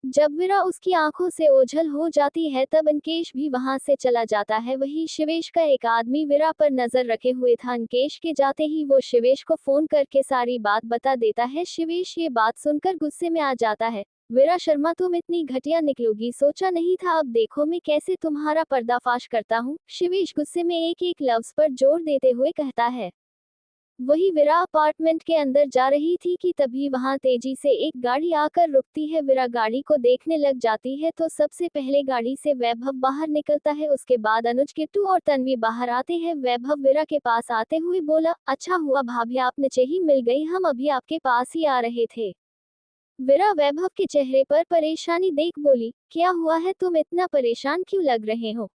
जब विरा उसकी आंखों से ओझल हो जाती है तब अंकेश भी वहां से चला जाता है। वही शिवेश का एक आदमी विरा पर नजर रखे हुए था। अंकेश के जाते ही वो शिवेश को फोन करके सारी बात बता देता है। शिवेश ये बात सुनकर गुस्से में आ जाता है। विरा शर्मा, तुम इतनी घटिया निकलोगी सोचा नहीं था, अब देखो मैं कैसे तुम्हारा पर्दाफाश करता हूँ। शिवेश गुस्से में एक एक लफ्ज पर जोर देते हुए कहता है। वही विरा अपार्टमेंट के अंदर जा रही थी कि तभी वहां तेजी से एक गाड़ी आकर रुकती है। विरा गाड़ी को देखने लग जाती है तो सबसे पहले गाड़ी से वैभव बाहर निकलता है। उसके बाद अनुज, किट्टू और तन्वी बाहर आते हैं। वैभव विरा के पास आते हुए बोला, अच्छा हुआ भाभी आप नीचे ही मिल गई, हम अभी आपके पास ही आ रहे थे। विरा वैभव के चेहरे पर परेशानी देख बोली, क्या हुआ है, तुम इतना परेशान क्यों लग रहे हो?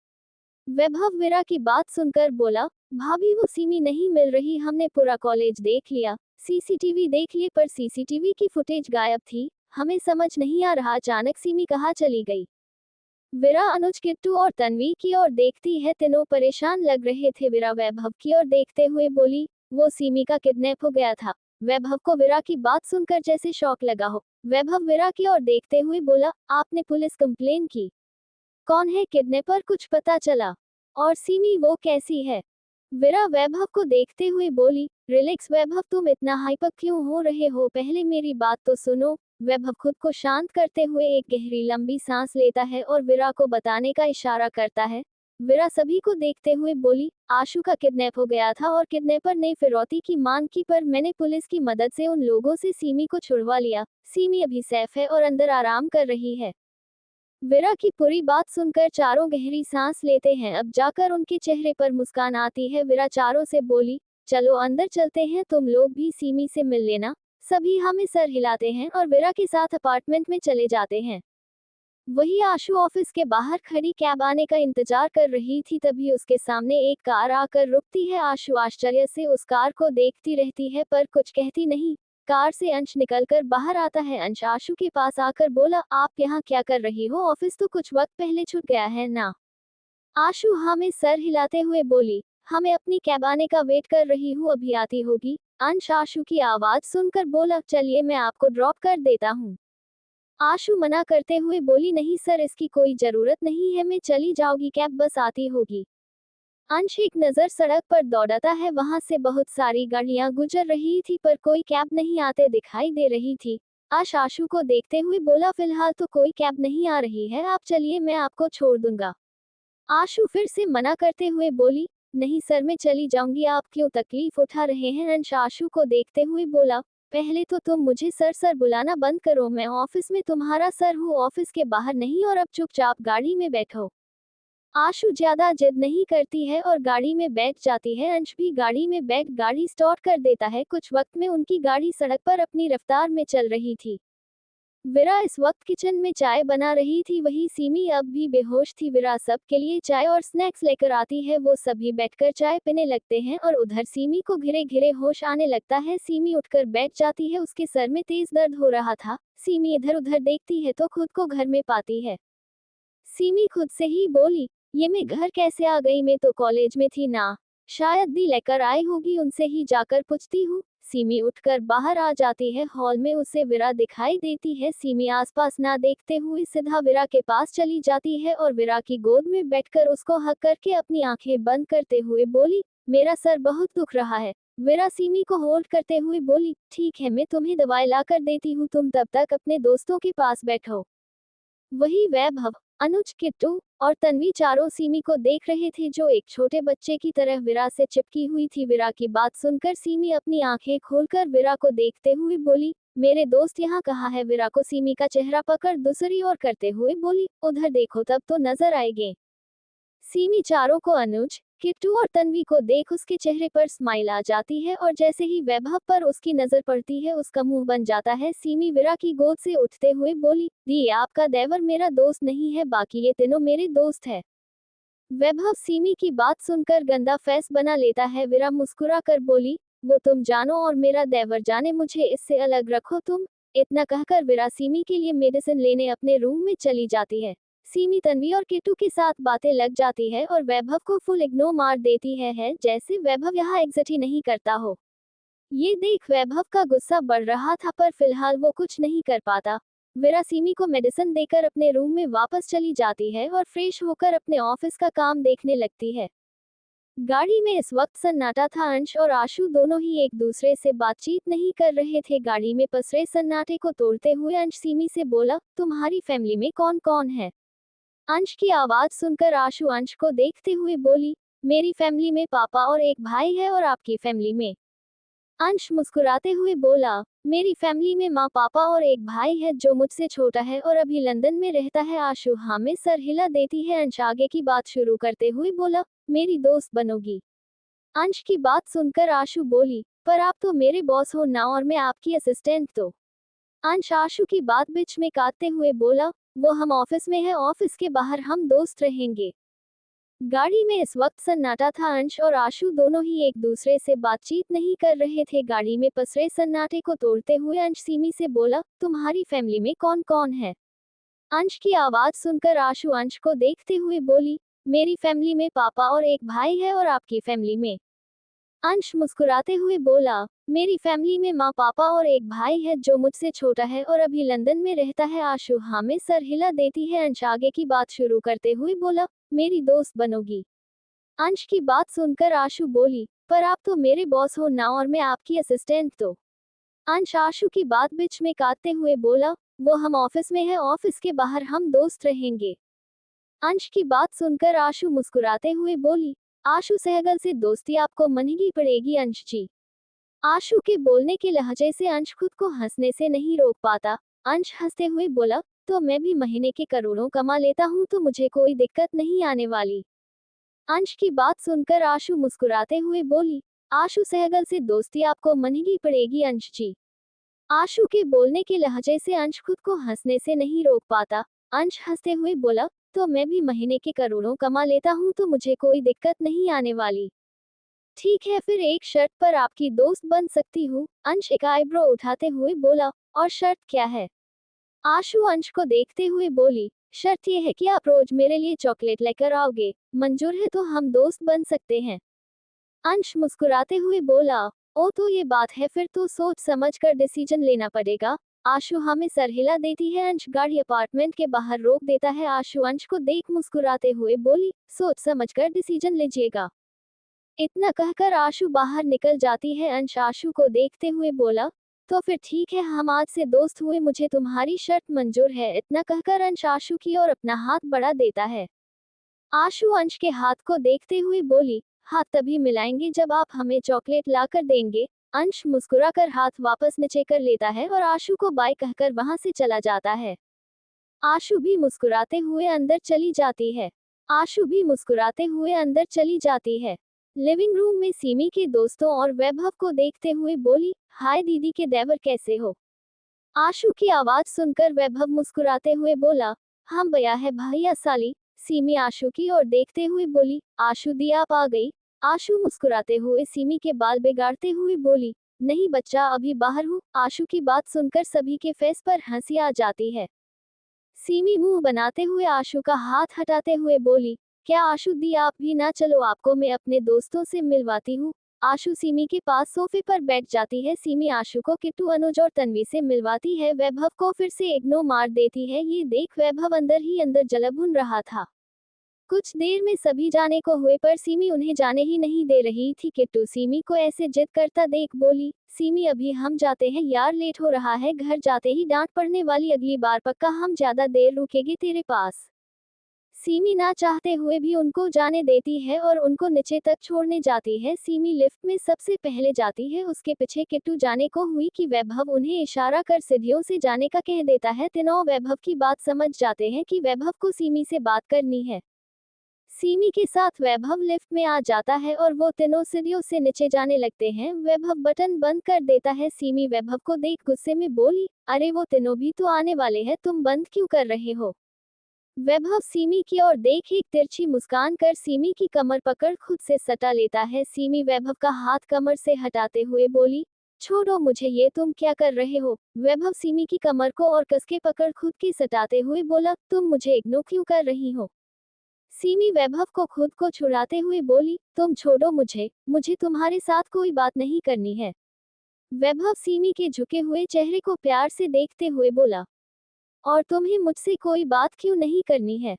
वैभव विरा की बात सुनकर बोला, भाभी वो सीमी नहीं मिल रही, हमने पूरा कॉलेज देख लिया, सीसीटीवी देख लिए पर सीसीटीवी की फुटेज गायब थी, हमें समझ नहीं आ रहा अचानक सीमी कहाँ चली गई। विरा अनुज, किट्टू और तन्वी की ओर देखती है। तीनों परेशान लग रहे थे। विरा वैभव की ओर देखते हुए बोली, वो सीमी का किडनैप हो गया था। वैभव को विरा की बात सुनकर जैसे शौक लगा हो। वैभव विरा की ओर देखते हुए बोला, आपने पुलिस कंप्लेन की? कौन है किडनैपर, कुछ पता चला? और सीमी वो कैसी है? विरा वैभव को देखते हुए बोली, रिलैक्स वैभव, तुम इतना हाइपर क्यों हो रहे हो, पहले मेरी बात तो सुनो। वैभव खुद को शांत करते हुए एक गहरी लंबी सांस लेता है और वीरा को बताने का इशारा करता है। वीरा सभी को देखते हुए बोली, आशु का किडनैप हो गया था और किडनैपर ने फिरौती की मांग की, पर मैंने पुलिस की मदद से उन लोगों से सीमी को छुड़वा लिया। सीमी अभी सेफ है और अंदर आराम कर रही है। वीरा की पूरी बात सुनकर चारों गहरी सांस लेते हैं। अब जाकर उनके चेहरे पर मुस्कान आती है। वीरा चारों से बोली, चलो अंदर चलते हैं, तुम लोग भी सीमी से मिल लेना। सभी हमें सर हिलाते हैं और वीरा के साथ अपार्टमेंट में चले जाते हैं। वही आशु ऑफिस के बाहर खड़ी कैब आने का इंतजार कर रही थी, तभी उसके सामने एक कार आकर रुकती है। आशु आश्चर्य से उस कार को देखती रहती है पर कुछ कहती नहीं। कार से अंश निकलकर बाहर आता है। अंश आशु के पास आकर बोला, आप यहाँ क्या कर रही हो, ऑफिस तो कुछ वक्त पहले छूट गया है ना। आशु हमें सर हिलाते हुए बोली, हमें अपनी कैब आने का वेट कर रही हूँ, अभी आती होगी। अंश आशु की आवाज सुनकर बोला, चलिए मैं आपको ड्रॉप कर देता हूँ। आशु मना करते हुए बोली, नहीं सर, इसकी कोई जरूरत नहीं है, मैं चली जाऊंगी, कैब बस आती होगी। अंश एक नजर सड़क पर दौड़ाता है। वहां से बहुत सारी गाड़ियां गुजर रही थी पर कोई कैब नहीं आते दिखाई दे रही थी। आशु को देखते हुए बोला, फिलहाल तो कोई कैब नहीं आ रही है, आप चलिए, मैं आपको छोड़ दूंगा। आशु फिर से मना करते हुए बोली, नहीं सर, मैं चली जाऊंगी, आप क्यों तकलीफ उठा रहे हैं। अंश आशु को देखते हुए बोला, पहले तो तुम मुझे सर सर बुलाना बंद करो, मैं ऑफिस में तुम्हारा सर हूँ, ऑफिस के बाहर नहीं, और अब चुपचाप गाड़ी में बैठो। आशु ज्यादा जिद नहीं करती है और गाड़ी में बैठ जाती है। अंश भी गाड़ी में बैठ गाड़ी स्टार्ट कर देता है। कुछ वक्त में उनकी गाड़ी सड़क पर अपनी रफ्तार में चल रही थी। वीरा इस वक्त किचन में चाय बना रही थी। वही सीमी अब भी बेहोश थी। वीरा सब के लिए चाय और स्नैक्स लेकर आती है। वो सभी बैठकर चाय पीने लगते हैं और उधर सीमी को घिरे घिरे होश आने लगता है। सीमी उठकर बैठ जाती है, उसके सर में तेज दर्द हो रहा था। सीमी इधर उधर देखती है तो खुद को घर में पाती है। सीमी खुद से ही बोली, ये मैं घर कैसे आ गई, मैं तो कॉलेज में थी ना, शायद दी लेकर आई होगी, उनसे ही जाकर पूछती हूँ। सीमी उठकर बाहर आ जाती है। हॉल में उसे वीरा दिखाई देती है। सीमी आसपास ना देखते हुए सीधा वीरा के पास चली जाती है और वीरा की गोद में बैठकर उसको हक करके अपनी आंखें बंद करते हुए बोली, मेरा सर बहुत दुख रहा है। वीरा सीमी को होल्ड करते हुए बोली, ठीक है, मैं तुम्हें दवाई ला कर देती हूँ, तुम तब तक अपने दोस्तों के पास बैठो। वही वैभव, अनुज, किट्टू और तन्वी चारों सीमी को देख रहे थे, जो एक छोटे बच्चे की तरह वीरा से चिपकी हुई थी। वीरा की बात सुनकर सीमी अपनी आंखें खोलकर वीरा को देखते हुए बोली, मेरे दोस्त यहाँ कहाँ है। वीरा को सीमी का चेहरा पकड़ दूसरी ओर करते हुए बोली, उधर देखो, तब तो नजर आएंगे। सीमी चारों को, अनुज, किट्टू और तन्वी को देख उसके चेहरे पर स्माइल आ जाती है और जैसे ही वैभव पर उसकी नजर पड़ती है उसका मुंह बन जाता है। सीमी वीरा की गोद से उठते हुए बोली, दी, आपका देवर मेरा दोस्त नहीं है, बाकी ये तीनों मेरे दोस्त है। वैभव सीमी की बात सुनकर गंदा फेस बना लेता है। वीरा मुस्कुरा कर बोली, वो तुम जानो और मेरा देवर जाने, मुझे इससे अलग रखो तुम। इतना कहकर वीरा सीमी के लिए मेडिसिन लेने अपने रूम में चली जाती है। सीमी तन्वी और किट्टू के साथ बातें लग जाती है और वैभव को फुल इग्नोर मार देती है जैसे वैभव यहाँ एग्जिट ही नहीं करता हो। ये देख वैभव का गुस्सा बढ़ रहा था पर फिलहाल वो कुछ नहीं कर पाता। वीरा सीमी को मेडिसिन देकर अपने रूम में वापस चली जाती है और फ्रेश होकर अपने ऑफिस का काम देखने लगती है। गाड़ी में इस वक्त सन्नाटा था। अंश और आशु दोनों ही एक दूसरे से बातचीत नहीं कर रहे थे। गाड़ी में पसरे सन्नाटे को तोड़ते हुए अंश सीमी से बोला, तुम्हारी फैमिली में कौन कौन है। अंश की आवाज सुनकर आशु अंश को देखते हुए बोली, मेरी फैमिली में पापा और एक भाई है, और आपकी फैमिली में। अंश मुस्कुराते हुए बोला, मेरी फैमिली में माँ, पापा और एक भाई है जो मुझसे छोटा है और अभी लंदन में रहता है। आशु हाँ में सर हिला देती है। अंश आगे की बात शुरू करते हुए बोला, मेरी दोस्त बनोगी। अंश की बात सुनकर आशु बोली, पर आप तो मेरे बॉस हो ना, और मैं आपकी असिस्टेंट तो। अंश आशु की बात बीच में काटते हुए बोला, वो हम ऑफिस में है, ऑफिस के बाहर हम दोस्त रहेंगे। गाड़ी में इस वक्त सन्नाटा था। अंश और आशु दोनों ही एक दूसरे से बातचीत नहीं कर रहे थे। गाड़ी में पसरे सन्नाटे को तोड़ते हुए अंश सीमी से बोला, तुम्हारी फैमिली में कौन कौन है। अंश की आवाज सुनकर आशु अंश को देखते हुए बोली, मेरी फैमिली में पापा और एक भाई है, और आपकी फैमिली में। अंश मुस्कुराते हुए बोला, मेरी फैमिली में माँ, पापा और एक भाई है जो मुझसे छोटा है और अभी लंदन में रहता है। आशु हाँ में सर हिला देती है। अंश आगे की बात शुरू करते हुए बोला, मेरी दोस्त बनोगी। अंश की बात सुनकर आशु बोली, पर आप तो मेरे बॉस हो ना और मैं आपकी असिस्टेंट तो। अंश आशु की बात बीच में काटते हुए बोला, वो हम ऑफिस में है, ऑफिस के बाहर हम दोस्त रहेंगे। अंश की बात सुनकर आशु मुस्कुराते हुए बोली, आशु सहगल से दोस्ती आपको महंगी पड़ेगी अंश जी। आशु के बोलने के लहजे से अंश खुद को हंसने से नहीं रोक पाता। अंश हंसते हुए बोला, तो मैं भी महीने के करोड़ों कमा लेता हूँ तो मुझे कोई दिक्कत नहीं आने वाली। अंश की बात सुनकर आशु मुस्कुराते हुए बोली, आशु सहगल से दोस्ती आपको महंगी पड़ेगी अंश जी। आशु के बोलने के लहजे से अंश खुद को हंसने से नहीं रोक पाता। अंश हंसते हुए बोला, तो मैं भी महीने के करोड़ों कमा लेता हूँ तो मुझे कोई दिक्कत नहीं आने वाली। ठीक है, फिर एक शर्त पर आपकी दोस्त बन सकती हूँ। अंश एक आईब्रो उठाते हुए बोला, और शर्त क्या है? आशु अंश को देखते हुए बोली, शर्त यह है कि आप रोज मेरे लिए चॉकलेट लेकर आओगे। मंजूर है तो हम दोस्त बन सकते हैं। अंश मुस्कुराते हुए बोला, ओ तो ये बात है, फिर तो सोच समझ कर डिसीजन लेना पड़ेगा। आशु हमें सर हिला देती है। अंश गाड़ी अपार्टमेंट के बाहर रोक देता है। आशु अंश को देख मुस्कुराते हुए बोली, सोच समझ कर डिसीजन लीजिएगा। इतना कहकर आशु बाहर निकल जाती है। अंश आशु को देखते हुए बोला, तो फिर ठीक है, हम आज से दोस्त हुए, मुझे तुम्हारी शर्त मंजूर है। इतना कहकर अंश आशु की ओर अपना हाथ बढ़ा देता है। आशु अंश के हाथ को देखते हुए बोली, हाथ तभी मिलाएंगे जब आप हमें चॉकलेट लाकर देंगे। अंश मुस्कुराकर हाथ वापस नीचे कर लेता है और आशु को बाय कहकर वहां से चला जाता है। आशु भी मुस्कुराते हुए अंदर चली जाती है। आशु भी मुस्कुराते हुए अंदर चली जाती है। लिविंग रूम में सीमी के दोस्तों और वैभव को देखते हुए बोली, हाय दीदी के देवर कैसे हो? आशु की आवाज सुनकर वैभव मुस्कुराते हुए बोला, हम भैया है भैया साली। सीमी आशु की ओर देखते हुए बोली, आशु दी आप आ गई? आशु मुस्कुराते हुए सीमी के बाल बिगाड़ते हुए बोली, नहीं बच्चा, अभी बाहर हूँ। आशु की बात सुनकर सभी के फेस पर हंसी आ जाती है। सीमी मुंह बनाते हुए आशु का हाथ हटाते हुए बोली, क्या आशु दी आप भी ना चलो, आपको मैं अपने दोस्तों से मिलवाती हूँ। आशु सीमी के पास सोफे पर बैठ जाती है। सीमी आशु को किट्टू, अनुज और तन्वी से मिलवाती है। वैभव को फिर से इग्नोर मार देती है। ये देख वैभव अंदर ही अंदर जलभुन रहा था। कुछ देर में सभी जाने को हुए पर सीमी उन्हें जाने ही नहीं दे रही थी। किट्टू सीमी को ऐसे जिद करता देख बोली, सीमी अभी हम जाते हैं यार, लेट हो रहा है, घर जाते ही डांट पड़ने वाली, अगली बार पक्का हम ज्यादा देर रुकेंगे तेरे पास। सीमी ना चाहते हुए भी उनको जाने देती है और उनको नीचे तक छोड़ने जाती है। सीमी लिफ्ट में सबसे पहले जाती है, उसके पीछे किट्टू। जाने को हुई कि वैभव उन्हें इशारा कर सीढ़ियों से जाने का कह देता है। तीनों वैभव की बात समझ जाते हैं कि वैभव को सीमी से बात करनी है। सीमी के साथ वैभव लिफ्ट में आ जाता है और वो तीनों सीढ़ियों से नीचे जाने लगते हैं। वैभव बटन बंद कर देता है। सीमी वैभव को देख गुस्से में बोली, अरे वो तीनों भी तो आने वाले हैं, तुम बंद क्यों कर रहे हो? वैभव सीमी की ओर देख एक तिरछी मुस्कान कर सीमी की कमर पकड़ खुद से सटा लेता है। सीमी वैभव का हाथ कमर से हटाते हुए बोली, छोड़ो मुझे, ये तुम क्या कर रहे हो? वैभव सीमी की कमर को और कसके पकड़ खुद की सटाते हुए बोला, तुम मुझे इग्नोर क्यों कर रही हो? सीमी वैभव को खुद को छुड़ाते हुए बोली, तुम छोड़ो मुझे तुम्हारे साथ कोई बात नहीं करनी है। वैभव सीमी के झुके हुए चेहरे को प्यार से देखते हुए बोला, और तुम्हें मुझसे कोई बात क्यों नहीं करनी है?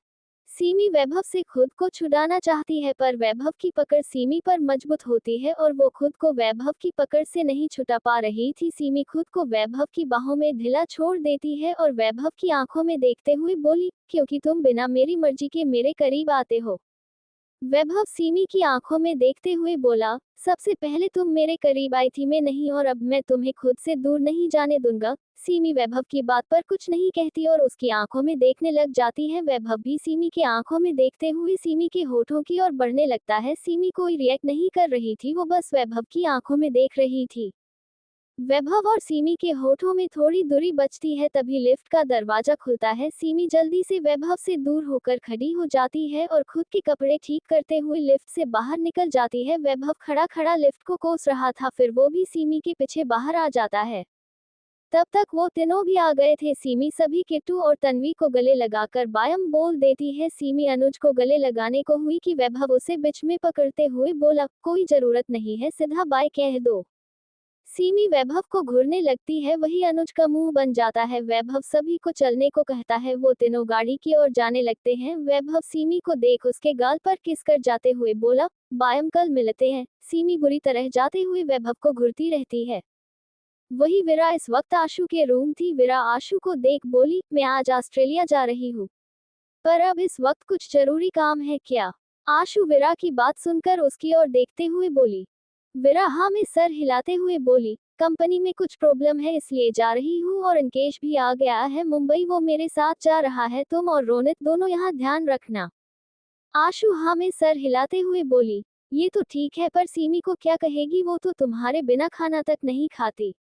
सीमी वैभव से खुद को छुड़ाना चाहती है पर वैभव की पकड़ सीमी पर मजबूत होती है और वो खुद को वैभव की पकड़ से नहीं छुड़ा पा रही थी। सीमी खुद को वैभव की बाहों में ढीला छोड़ देती है और वैभव की आंखों में देखते हुए बोली, क्योंकि तुम बिना मेरी मर्जी के मेरे करीब आते हो। वैभव सीमी की आंखों में देखते हुए बोला, सबसे पहले तुम मेरे करीब आई थी, मैं नहीं, और अब मैं तुम्हें खुद से दूर नहीं जाने दूंगा। सीमी वैभव की बात पर कुछ नहीं कहती और उसकी आंखों में देखने लग जाती है। वैभव भी सीमी की आंखों में देखते हुए सीमी के होठों की ओर बढ़ने लगता है। सीमी कोई रिएक्ट नहीं कर रही थी, वो बस वैभव की आंखों में देख रही थी। वैभव और सीमी के होठों में थोड़ी दूरी बचती है, तभी लिफ्ट का दरवाजा खुलता है। सीमी जल्दी से वैभव से दूर होकर खड़ी हो जाती है और खुद के कपड़े ठीक करते हुए लिफ्ट से बाहर निकल जाती है। वैभव खड़ा खड़ा लिफ्ट को कोस रहा था, फिर वो भी सीमी के पीछे बाहर आ जाता है। तब तक वो तीनों भी आ गए थे। सीमी सभी किट्टू और तन्वी को गले लगाकर बायम बोल देती है। सीमी अनुज को गले लगाने को हुई कि वैभव उसे बीच में पकड़ते हुए बोला, कोई जरूरत नहीं है, सीधा बाय कह दो। सीमी वैभव को घूरने लगती है, वही अनुज का मुंह बन जाता है। वैभव सभी को चलने को कहता है। वो तीनों गाड़ी की ओर जाने लगते हैं। वैभव सीमी को देख उसके गाल पर किस कर जाते हुए बोला, बायम कल मिलते हैं। सीमी बुरी तरह जाते हुए वैभव को घूरती रहती है। वही विरा इस वक्त आशु के रूम थी। विरा आशु को देख बोली, मैं आज ऑस्ट्रेलिया जा रही हूँ, पर अब इस वक्त कुछ जरूरी काम है क्या? आशु विरा की बात सुनकर उसकी ओर देखते हुए बोली। विरा हाँ में सर हिलाते हुए बोली, कंपनी में कुछ प्रॉब्लम है इसलिए जा रही हूँ, और अंकेश भी आ गया है मुंबई, वो मेरे साथ जा रहा है। तुम और रोनित दोनों यहाँ ध्यान रखना। आशु हाँ में सर हिलाते हुए बोली, ये तो ठीक है, पर सीमी को क्या कहेगी? वो तो तुम्हारे बिना खाना तक नहीं खाती।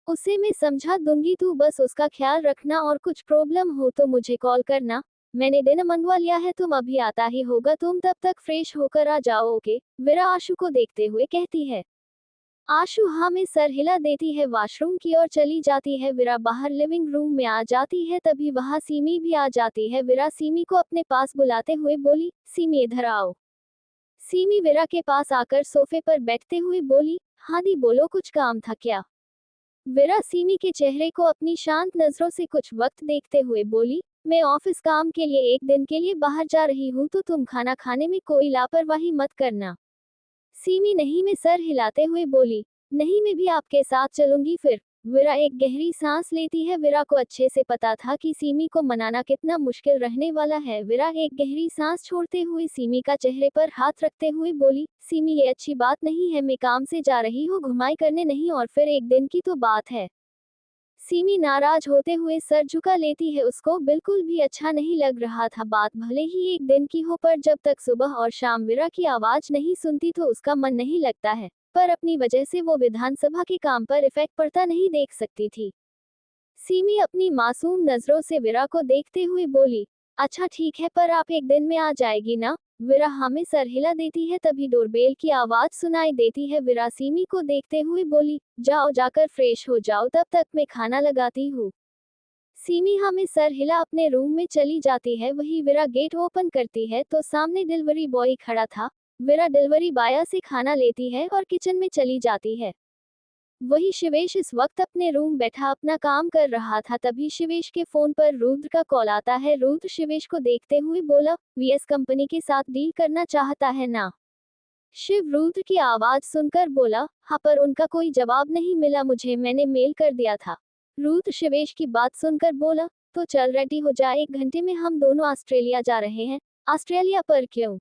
उसे मैं समझा दूंगी, तू बस उसका ख्याल रखना, और कुछ प्रॉब्लम हो तो मुझे कॉल करना। मैंने डिनर मंगवा लिया है, तुम अभी आता ही होगा, तुम तब तक फ्रेश होकर आ जाओ। ओके? विरा आशु को देखते हुए कहती है। आशु हाँ में सर हिला देती है। वॉशरूम की ओर चली जाती है। विरा बाहर लिविंग रूम में आ जाती है, तभी वहां सीमी भी आ जाती है। विरा सीमी को अपने पास बुलाते हुए बोली, सीमी इधर आओ। सीमी विरा के पास आकर सोफे पर बैठते हुए बोली, हाँ दी बोलो, कुछ काम था क्या? विरा सीमी के चेहरे को अपनी शांत नजरों से कुछ वक्त देखते हुए बोली, मैं ऑफिस काम के लिए एक दिन के लिए बाहर जा रही हूँ, तो तुम खाना खाने में कोई लापरवाही मत करना। सीमी नहीं में सर हिलाते हुए बोली, नहीं मैं भी आपके साथ चलूंगी फिर। विरा एक गहरी सांस लेती है। विरा को अच्छे से पता था कि सीमी को मनाना कितना मुश्किल रहने वाला है। विरा एक गहरी सांस छोड़ते हुए सीमी का चेहरे पर हाथ रखते हुए बोली, सीमी ये अच्छी बात नहीं है, मैं काम से जा रही हूँ, घुमाई करने नहीं, और फिर एक दिन की तो बात है। सीमी नाराज होते हुए सर झुका लेती है। उसको बिल्कुल भी अच्छा नहीं लग रहा था। बात भले ही एक दिन की हो, पर जब तक सुबह और शाम विरा की आवाज नहीं सुनती तो उसका मन नहीं लगता है। पर अपनी वजह से वो विधानसभा के काम पर इफेक्ट पड़ता नहीं देख सकती थी। सीमी अपनी मासूम नजरों से विरा को देखते हुए बोली, अच्छा ठीक है, पर आप एक दिन में आ जाएगी ना? विरा हमें सर हिला देती है। तभी डोरबेल की आवाज सुनाई देती है। विरा सीमी को देखते हुए बोली, जाओ जाकर फ्रेश हो जाओ, तब तक मैं खाना लगाती हूँ। सीमी हमें सर हिला अपने रूम में चली जाती है। वही विरा गेट ओपन करती है तो सामने डिलीवरी बॉय खड़ा था। विरा डिलीवरी बॉय से खाना लेती है और किचन में चली जाती है। वही शिवेश इस वक्त अपने रूम बैठा अपना काम कर रहा था। तभी शिवेश के फोन पर रुद्र का कॉल आता है। रुद्र शिवेश को देखते हुए बोला, वीएस कंपनी के साथ डील करना चाहता है ना? शिव रुद्र की आवाज सुनकर बोला, हाँ, पर उनका कोई जवाब नहीं मिला मुझे, मैंने मेल कर दिया था। रुद्र शिवेश की बात सुनकर बोला, तो चल रेडी हो जा, 1 घंटे में हम दोनों ऑस्ट्रेलिया जा रहे हैं। ऑस्ट्रेलिया पर क्यों?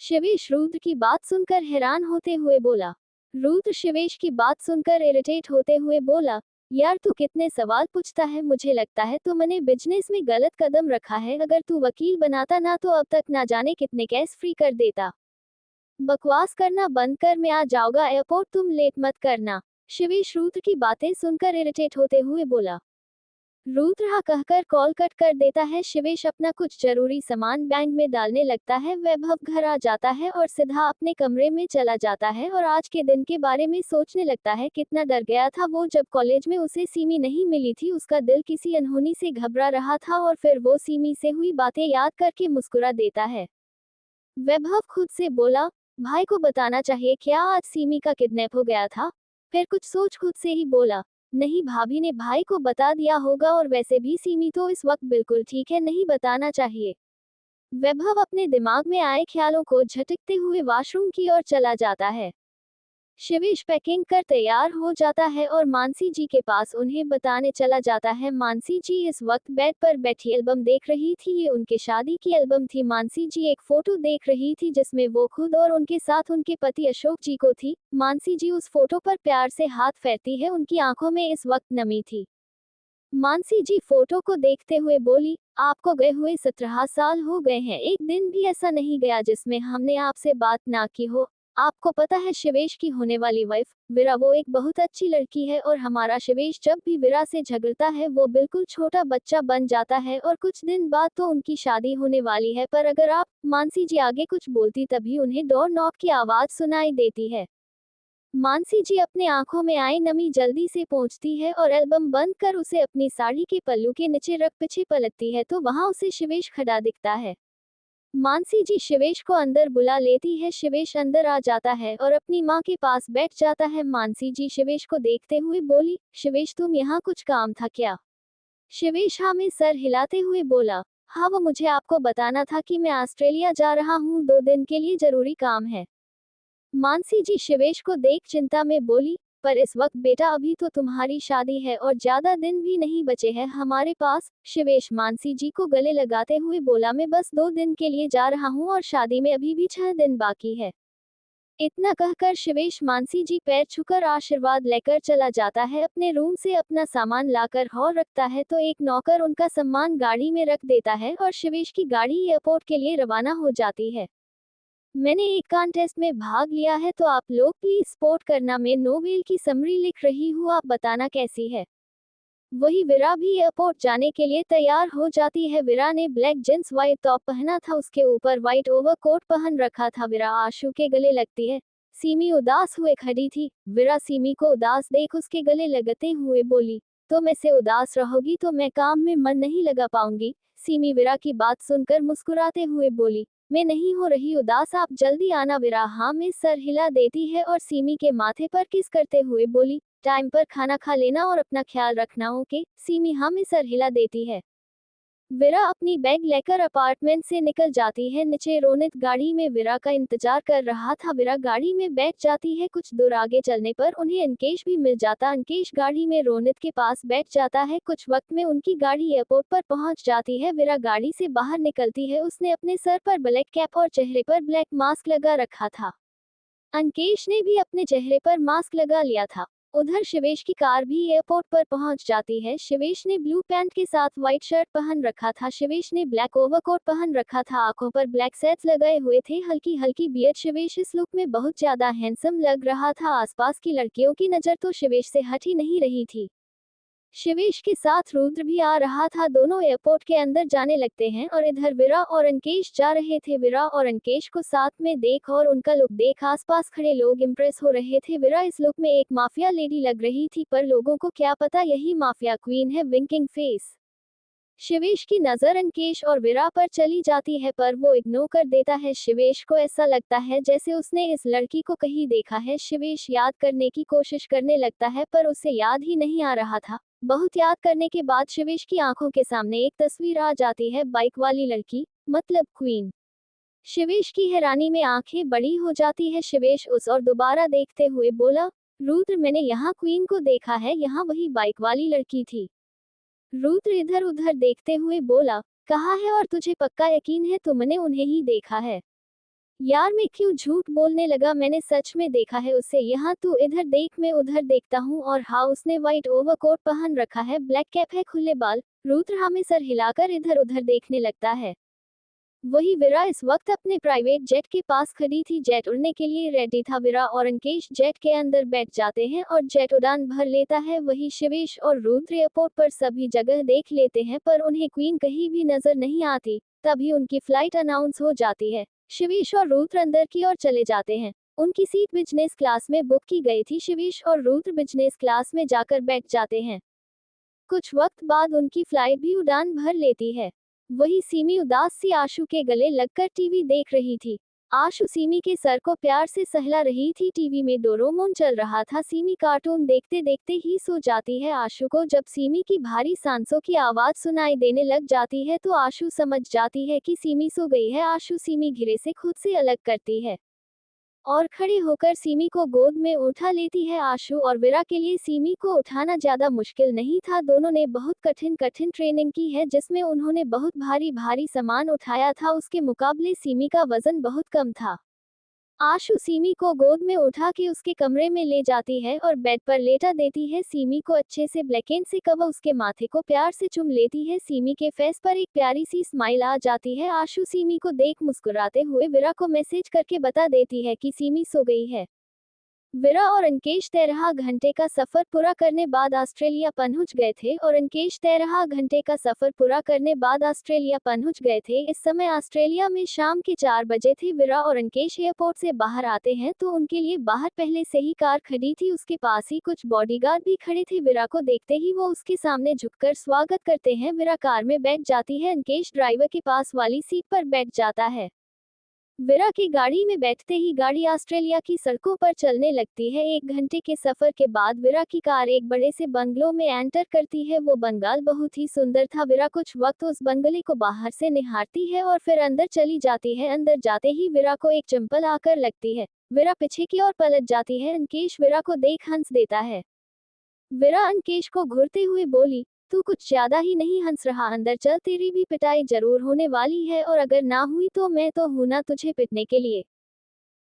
शिवेश रुद्र की बात सुनकर हैरान होते हुए बोला। रुद्र शिवेश की बात सुनकर इरिटेट होते हुए बोला, यार तू कितने सवाल पूछता है, मुझे लगता है तुमने बिजनेस में गलत कदम रखा है। अगर तू वकील बनाता ना तो अब तक ना जाने कितने केस फ्री कर देता। बकवास करना बंद कर, मैं आ जाऊंगा एयरपोर्ट, तुम लेट मत करना। शिवेश रुद्र की बातें सुनकर इरिटेट होते हुए बोला। रुद्र हाँ कहकर कॉल कट कर देता है। शिवेश अपना कुछ जरूरी सामान बैग में डालने लगता है। वैभव घर आ जाता है और सीधा अपने कमरे में चला जाता है और आज के दिन के बारे में सोचने लगता है। कितना डर गया था वो जब कॉलेज में उसे सीमी नहीं मिली थी। उसका दिल किसी अनहोनी से घबरा रहा था और फिर वो सीमी से हुई बातें याद करके मुस्कुरा देता है। वैभव खुद से बोला, भाई को बताना चाहिए क्या आज सीमी का किडनैप हो गया था? फिर कुछ सोच खुद से ही बोला, नहीं, भाभी ने भाई को बता दिया होगा, और वैसे भी सीमी तो इस वक्त बिल्कुल ठीक है, नहीं बताना चाहिए। वैभव अपने दिमाग में आए ख्यालों को झटकते हुए वॉशरूम की ओर चला जाता है। शिवेश पैकिंग कर तैयार हो जाता है और मानसी जी के पास उन्हें बताने चला जाता है। मानसी जी इस वक्त बेड पर बैठी एल्बम देख रही थी। ये उनके शादी की एल्बम थी। मानसी जी एक फोटो देख रही थी जिसमें वो खुद और उनके साथ उनके पति अशोक जी को थी। मानसी जी उस फोटो पर प्यार से हाथ फेरती है। उनकी आंखों में इस वक्त नमी थी। मानसी जी फोटो को देखते हुए बोली, आपको गए हुए 17 साल हो गए हैं, एक दिन भी ऐसा नहीं गया जिसमें हमने आपसे बात ना की हो। आपको पता है शिवेश की होने वाली वाइफ विरा, वो एक बहुत अच्छी लड़की है, और हमारा शिवेश जब भी विरा से झगड़ता है वो बिल्कुल छोटा बच्चा बन जाता है, और कुछ दिन बाद तो उनकी शादी होने वाली है। पर अगर आप, मानसी जी आगे कुछ बोलती तभी उन्हें डोर नॉक की आवाज सुनाई देती है। मानसी जी अपने आंखों में आई नमी जल्दी से पोंछती है और एल्बम बंद कर उसे अपनी साड़ी के पल्लू के नीचे रख पीछे पलटती है तो वहां उसे शिवेश खड़ा दिखता है। मानसी जी शिवेश को अंदर बुला लेती है। शिवेश अंदर आ जाता है और अपनी माँ के पास बैठ जाता है। मानसी जी शिवेश को देखते हुए बोली, शिवेश तुम यहाँ कुछ काम था क्या? शिवेश हाँ में सर हिलाते हुए बोला, हाँ वो मुझे आपको बताना था कि मैं ऑस्ट्रेलिया जा रहा हूँ, 2 दिन के लिए जरूरी काम है। मानसी जी शिवेश को देख चिंता में बोली, पर इस वक्त बेटा अभी तो तुम्हारी शादी है और ज्यादा दिन भी नहीं बचे हैं हमारे पास। शिवेश मानसी जी को गले लगाते हुए बोला, मैं बस 2 दिन के लिए जा रहा हूँ और शादी में अभी भी 6 दिन बाकी है। इतना कहकर शिवेश मानसी जी पैर छूकर आशीर्वाद लेकर चला जाता है। अपने रूम से अपना सामान लाकर हॉल रखता है तो एक नौकर उनका सामान गाड़ी में रख देता है और शिवेश की गाड़ी एयरपोर्ट के लिए रवाना हो जाती है। मैंने एक कॉन्टेस्ट में भाग लिया है तो आप लोग प्लीज सपोर्ट करना। मैं नोवेल की समरी लिख रही हूँ, आप बताना कैसी है। वही विरा भी एयरपोर्ट जाने के लिए तैयार हो जाती है। विरा ने ब्लैक जींस व्हाइट टॉप पहना था, उसके ऊपर व्हाइट ओवरकोट पहन रखा था। विरा आशु के गले लगती है। सीमी उदास हुए खड़ी थी। विरा सीमी को उदास देख उसके गले लगते हुए बोली, तुम ऐसे उदास रहोगी तो मैं काम में मन नहीं लगा पाऊंगी। सीमी विरा की बात सुनकर मुस्कुराते हुए बोली, मैं नहीं हो रही उदास, आप जल्दी आना। विरा हाँ में सर हिला देती है और सीमी के माथे पर किस करते हुए बोली, टाइम पर खाना खा लेना और अपना ख्याल रखना, ओके। सीमी हाँ में सर हिला देती है। विरा अपनी बैग लेकर अपार्टमेंट से निकल जाती है। नीचे रोनित गाड़ी में विरा का इंतजार कर रहा था। विरा गाड़ी में बैठ जाती है। कुछ दूर आगे चलने पर उन्हें अंकेश भी मिल जाता। अंकेश गाड़ी में रोनित के पास बैठ जाता है। कुछ वक्त में उनकी गाड़ी एयरपोर्ट पर पहुंच जाती है। विरा गाड़ी से बाहर निकलती है। उसने अपने सर पर ब्लैक कैप और चेहरे पर ब्लैक मास्क लगा रखा था। अंकेश ने भी अपने चेहरे पर मास्क लगा लिया था। उधर शिवेश की कार भी एयरपोर्ट पर पहुंच जाती है। शिवेश ने ब्लू पैंट के साथ व्हाइट शर्ट पहन रखा था। शिवेश ने ब्लैक ओवरकोट पहन रखा था। आंखों पर ब्लैक सेट्स लगाए हुए थे, हल्की हल्की बियर्ड। शिवेश इस लुक में बहुत ज्यादा हैंडसम लग रहा था। आसपास की लड़कियों की नजर तो शिवेश से हट ही नहीं रही थी। शिवेश के साथ रुद्र भी आ रहा था। दोनों एयरपोर्ट के अंदर जाने लगते हैं और इधर विरा और अंकेश जा रहे थे। विरा और अंकेश को साथ में देख और उनका लुक देख आसपास खड़े लोग इम्प्रेस हो रहे थे। विरा इस लुक में एक माफिया लेडी लग रही थी, पर लोगों को क्या पता यही माफिया क्वीन है। Winking face. शिवेश की नजर अंकेश और विरा पर चली जाती है, पर वो इग्नोर कर देता है। शिवेश को ऐसा लगता है जैसे उसने इस लड़की को कहीं देखा है। शिवेश याद करने की कोशिश करने लगता है, पर उसे याद ही नहीं आ रहा था। बहुत याद करने के बाद शिवेश की आंखों के सामने एक तस्वीर आ जाती है, बाइक वाली लड़की, मतलब क्वीन। शिवेश की हैरानी में आंखें बड़ी हो जाती है। शिवेश उस और दोबारा देखते हुए बोला, रुद्र मैंने यहाँ क्वीन को देखा है, यहाँ वही बाइक वाली लड़की थी। रुद्र इधर उधर देखते हुए बोला, कहा है और तुझे पक्का यकीन है तुमने उन्हें ही देखा है? यार मैं क्यों झूठ बोलने लगा, मैंने सच में देखा है उसे। यहाँ तू इधर देख, मैं उधर देखता हूँ। और हाँ, उसने व्हाइट ओवरकोट पहन रखा है, ब्लैक कैप है, खुले बाल। रुद्र हमें सर हिलाकर इधर उधर देखने लगता है। वही विरा इस वक्त अपने प्राइवेट जेट के पास खड़ी थी। जेट उड़ने के लिए रेडी था। विरा और अंकेश जेट के अंदर बैठ जाते हैं और जेट उड़ान भर लेता है। वही शिवेश और रुद्र एयरपोर्ट पर सभी जगह देख लेते हैं, पर उन्हें क्वीन कहीं भी नजर नहीं आती। तभी उनकी फ्लाइट अनाउंस हो जाती है। शिवेश और रुद्र अंदर की ओर चले जाते हैं। उनकी सीट बिजनेस क्लास में बुक की गई थी। शिवेश और रुद्र बिजनेस क्लास में जाकर बैठ जाते हैं। कुछ वक्त बाद उनकी फ्लाइट भी उड़ान भर लेती है। वही सीमी उदास सी आशु के गले लगकर टीवी देख रही थी। आशु सीमी के सर को प्यार से सहला रही थी। टीवी में डोरेमोन चल रहा था। सीमी कार्टून देखते देखते ही सो जाती है। आशु को जब सीमी की भारी सांसों की आवाज सुनाई देने लग जाती है तो आशु समझ जाती है कि सीमी सो गई है। आशु सीमी घिरे से खुद से अलग करती है और खड़े होकर सीमी को गोद में उठा लेती है। आशु और विरा के लिए सीमी को उठाना ज्यादा मुश्किल नहीं था। दोनों ने बहुत कठिन ट्रेनिंग की है, जिसमें उन्होंने बहुत भारी भारी सामान उठाया था। उसके मुकाबले सीमी का वजन बहुत कम था। आशु सीमी को गोद में उठा के उसके कमरे में ले जाती है और बेड पर लेटा देती है। सीमी को अच्छे से ब्लैकेट से कवर उसके माथे को प्यार से चूम लेती है। सीमी के फेस पर एक प्यारी सी स्माइल आ जाती है। आशु सीमी को देख मुस्कुराते हुए विरा को मैसेज करके बता देती है कि सीमी सो गई है। विरा और अंकेश 13 घंटे का सफर पूरा करने बाद ऑस्ट्रेलिया पहुंच गए थे और अंकेश 13 घंटे का सफर पूरा करने बाद ऑस्ट्रेलिया पहुंच गए थे। इस समय ऑस्ट्रेलिया में शाम के 4 बजे थे। विरा और अंकेश एयरपोर्ट से बाहर आते हैं तो उनके लिए बाहर पहले से ही कार खड़ी थी, उसके पास ही कुछ बॉडीगार्ड भी खड़े थे। विरा को देखते ही वो उसके सामने झुककर स्वागत करते हैं। विरा कार में बैठ जाती है, अंकेश ड्राइवर के पास वाली सीट पर बैठ जाता है। विरा की गाड़ी में बैठते ही गाड़ी ऑस्ट्रेलिया की सड़कों पर चलने लगती है। 1 घंटे के सफर के बाद विरा की कार एक बड़े से बंगलो में एंटर करती है। वो बंगाल बहुत ही सुंदर था। विरा कुछ वक्त उस बंगले को बाहर से निहारती है और फिर अंदर चली जाती है। अंदर जाते ही विरा को एक चंपल आकर लगती है। विरा पीछे की ओर पलट जाती है। अंकेश विरा को देख हंस देता है। विरा अंकेश को घूरते हुए बोली, तू कुछ ज्यादा ही नहीं हंस रहा, अंदर चल, तेरी भी पिटाई जरूर होने वाली है और अगर ना हुई तो मैं तो हूं ना तुझे पिटने के लिए।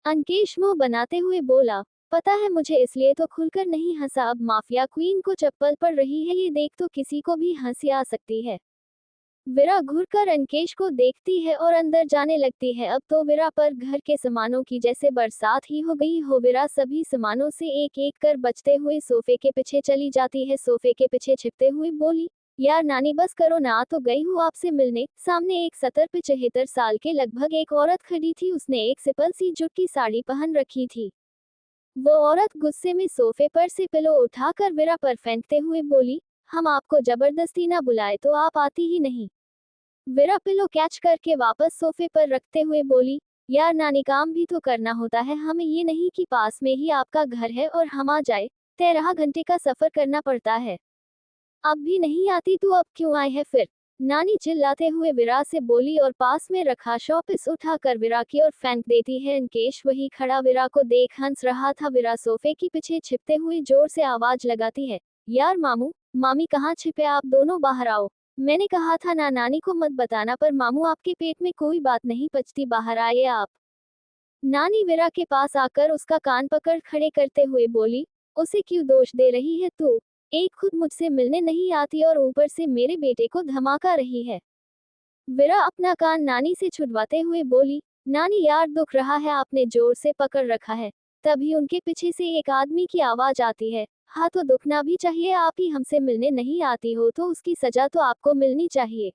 अंकेश मुंह बनाते हुए बोला, पता है मुझे, इसलिए तो खुलकर नहीं हंसा। अब माफिया क्वीन को चप्पल पड़ रही है, ये देख तो किसी को भी हंसी आ सकती है। विरा घूरकर अंकेश को देखती है और अंदर जाने लगती है। अब तो विरा पर घर के सामानों की जैसे बरसात ही हो गई हो। विरा सभी सामानों से एक एक कर बचते हुए सोफे के पीछे चली जाती है। सोफे के पीछे छिपते हुए बोली, यार नानी बस करो ना, आ तो गई हूँ आपसे मिलने। सामने एक 70-75 साल के लगभग एक औरत खड़ी थी। उसने एक सिंपल सी जूट की साड़ी पहन रखी थी। वो औरत गुस्से में सोफे पर से पिलो उठाकर विरा पर फेंकते हुए बोली, हम आपको जबरदस्ती ना बुलाए तो आप आती ही नहीं। विरा पिलो कैच करके वापस सोफे पर रखते हुए बोली, यार नानी, काम भी तो करना होता है, हमें ये नहीं कि पास में ही आपका घर है और हम आ जाए। 13 घंटे का सफर करना पड़ता है। अब भी नहीं आती तो अब क्यों आए हैं फिर? नानी चिल्लाते हुए विरा से बोली और पास में रखा शॉपिस उठाकर विरा की ओर फेंक देती है। अंकेश वही खड़ा विरा को देख हंस रहा था। विरा सोफे के पीछे छिपते हुए जोर से आवाज लगाती है, यार मामू, मामी कहाँ छिपे, आप दोनों बाहर आओ। मैंने कहा था ना नानी को मत बताना, पर मामू आपके पेट में कोई बात नहीं पचती, बाहर आइए आप। नानी विरा के पास आकर उसका कान पकड़ खड़े करते हुए बोली, उसे क्यों दोष दे रही है तू? एक खुद मुझसे मिलने नहीं आती और ऊपर से मेरे बेटे को धमका रही है। विरा अपना कान नानी से छुड़वाते हुए बोली, नानी यार दुख रहा है, आपने जोर से पकड़ रखा है। तभी उनके पीछे से एक आदमी की आवाज आती है, हाँ तो दुखना भी चाहिए, आप ही हमसे मिलने नहीं आती हो तो उसकी सजा तो आपको मिलनी चाहिए।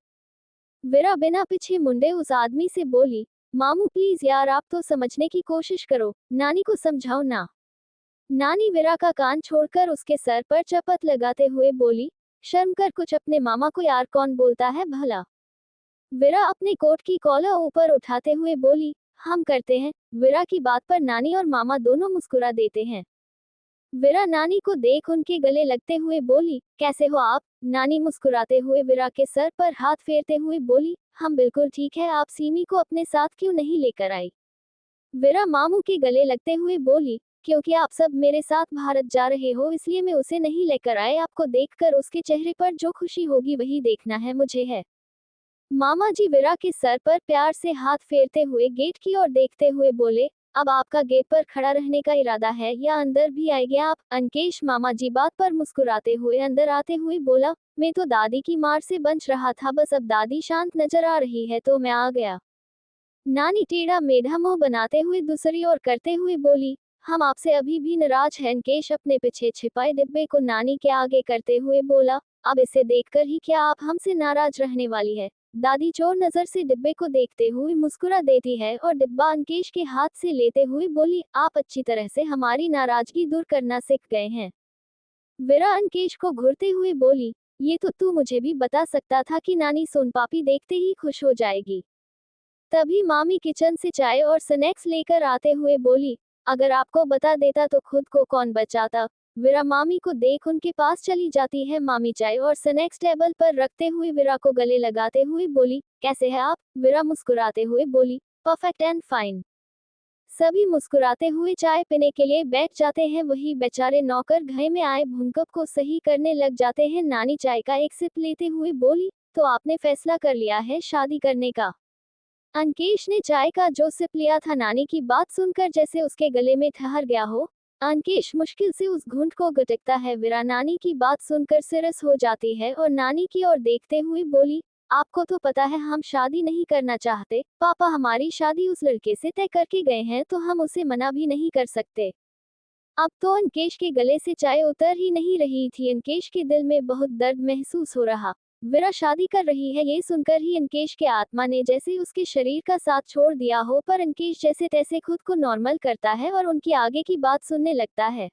विरा बिना पीछे मुंडे उस आदमी से बोली, मामू प्लीज यार, आप तो समझने की कोशिश करो, नानी को समझाओ ना। नानी विरा का कान छोड़कर उसके सर पर चपत लगाते हुए बोली, शर्म कर कुछ, अपने मामा को यार कौन बोलता है भला। विरा अपने कोट की कॉलर ऊपर उठाते हुए बोली, हम करते हैं। विरा की बात पर नानी और मामा दोनों मुस्कुरा देते हैं। विरा नानी को देख उनके गले लगते हुए बोली, कैसे हो आप? नानी मुस्कुराते हुए विरा के सर पर हाथ फेरते हुए बोली, हम बिल्कुल ठीक है, आप सीमी को अपने साथ क्यों नहीं लेकर आई? विरा मामू के गले लगते हुए बोली, क्योंकि आप सब मेरे साथ भारत जा रहे हो इसलिए मैं उसे नहीं लेकर आए, आपको देखकर उसके चेहरे पर जो खुशी होगी वही देखना है मुझे है। मामा जी विरा के सर पर प्यार से हाथ फेरते हुए गेट की ओर देखते हुए बोले, अब आपका गेट पर खड़ा रहने का इरादा है या अंदर भी आएंगे आप? अंकेश मामा जी बात पर मुस्कुराते हुए अंदर आते हुए बोला, मैं तो दादी की मार से बच रहा था, बस अब दादी शांत नजर आ रही है तो मैं आ गया। नानी टेढ़ा मेढ़ा मुंह बनाते हुए दूसरी ओर करते हुए बोली, हम आपसे अभी भी नाराज हैं। अंकेश अपने पीछे छिपाए डिब्बे को नानी के आगे करते हुए बोला, अब इसे देखकर ही क्या आप हमसे नाराज रहने वाली है? दादी चोर नजर से डिब्बे को देखते हुए मुस्कुरा देती है और डिब्बा अंकेश के हाथ से लेते हुए बोली, आप अच्छी तरह से हमारी नाराजगी दूर करना सीख गए हैं। विरा अंकेश को घूरते हुए बोली, ये तो तू मुझे भी बता सकता था कि नानी सोनपापी देखते ही खुश हो जाएगी। तभी मामी किचन से चाय और स्नैक्स लेकर आते हुए बोली, अगर आपको बता देता तो खुद को कौन बचाता। विरा मामी को देख उनके पास चली जाती है। मामी चाय और स्नैक्स टेबल पर रखते हुए विरा को गले लगाते हुए बोली, कैसे है आप? विरा मुस्कुराते हुए बोली, परफेक्ट एंड फाइन। सभी मुस्कुराते हुए चाय पीने के लिए बैठ जाते हैं। वही बेचारे नौकर घर में आए भूकंप को सही करने लग जाते हैं। नानी चाय का एक सिप लेते हुए बोली, तो आपने फैसला कर लिया है शादी करने का? अंकेश ने चाय का जो सिप लिया था नानी की बात सुनकर जैसे उसके गले में ठहर गया हो। अंकेश मुश्किल से उस घूंट को गटकता है। विरा नानी की बात सुनकर सीरियस हो जाती है और नानी की ओर देखते हुए बोली, आपको तो पता है हम शादी नहीं करना चाहते, पापा हमारी शादी उस लड़के से तय करके गए हैं तो हम उसे मना भी नहीं कर सकते। अब तो अंकेश के गले से चाय उतर ही नहीं रही थी। अंकेश के दिल में बहुत दर्द महसूस हो रहा। वीरा शादी कर रही है, ये सुनकर ही अंकेश के आत्मा ने जैसे उसके शरीर का साथ छोड़ दिया हो, पर अंकेश जैसे तैसे खुद को नॉर्मल करता है और उनकी आगे की बात सुनने लगता है।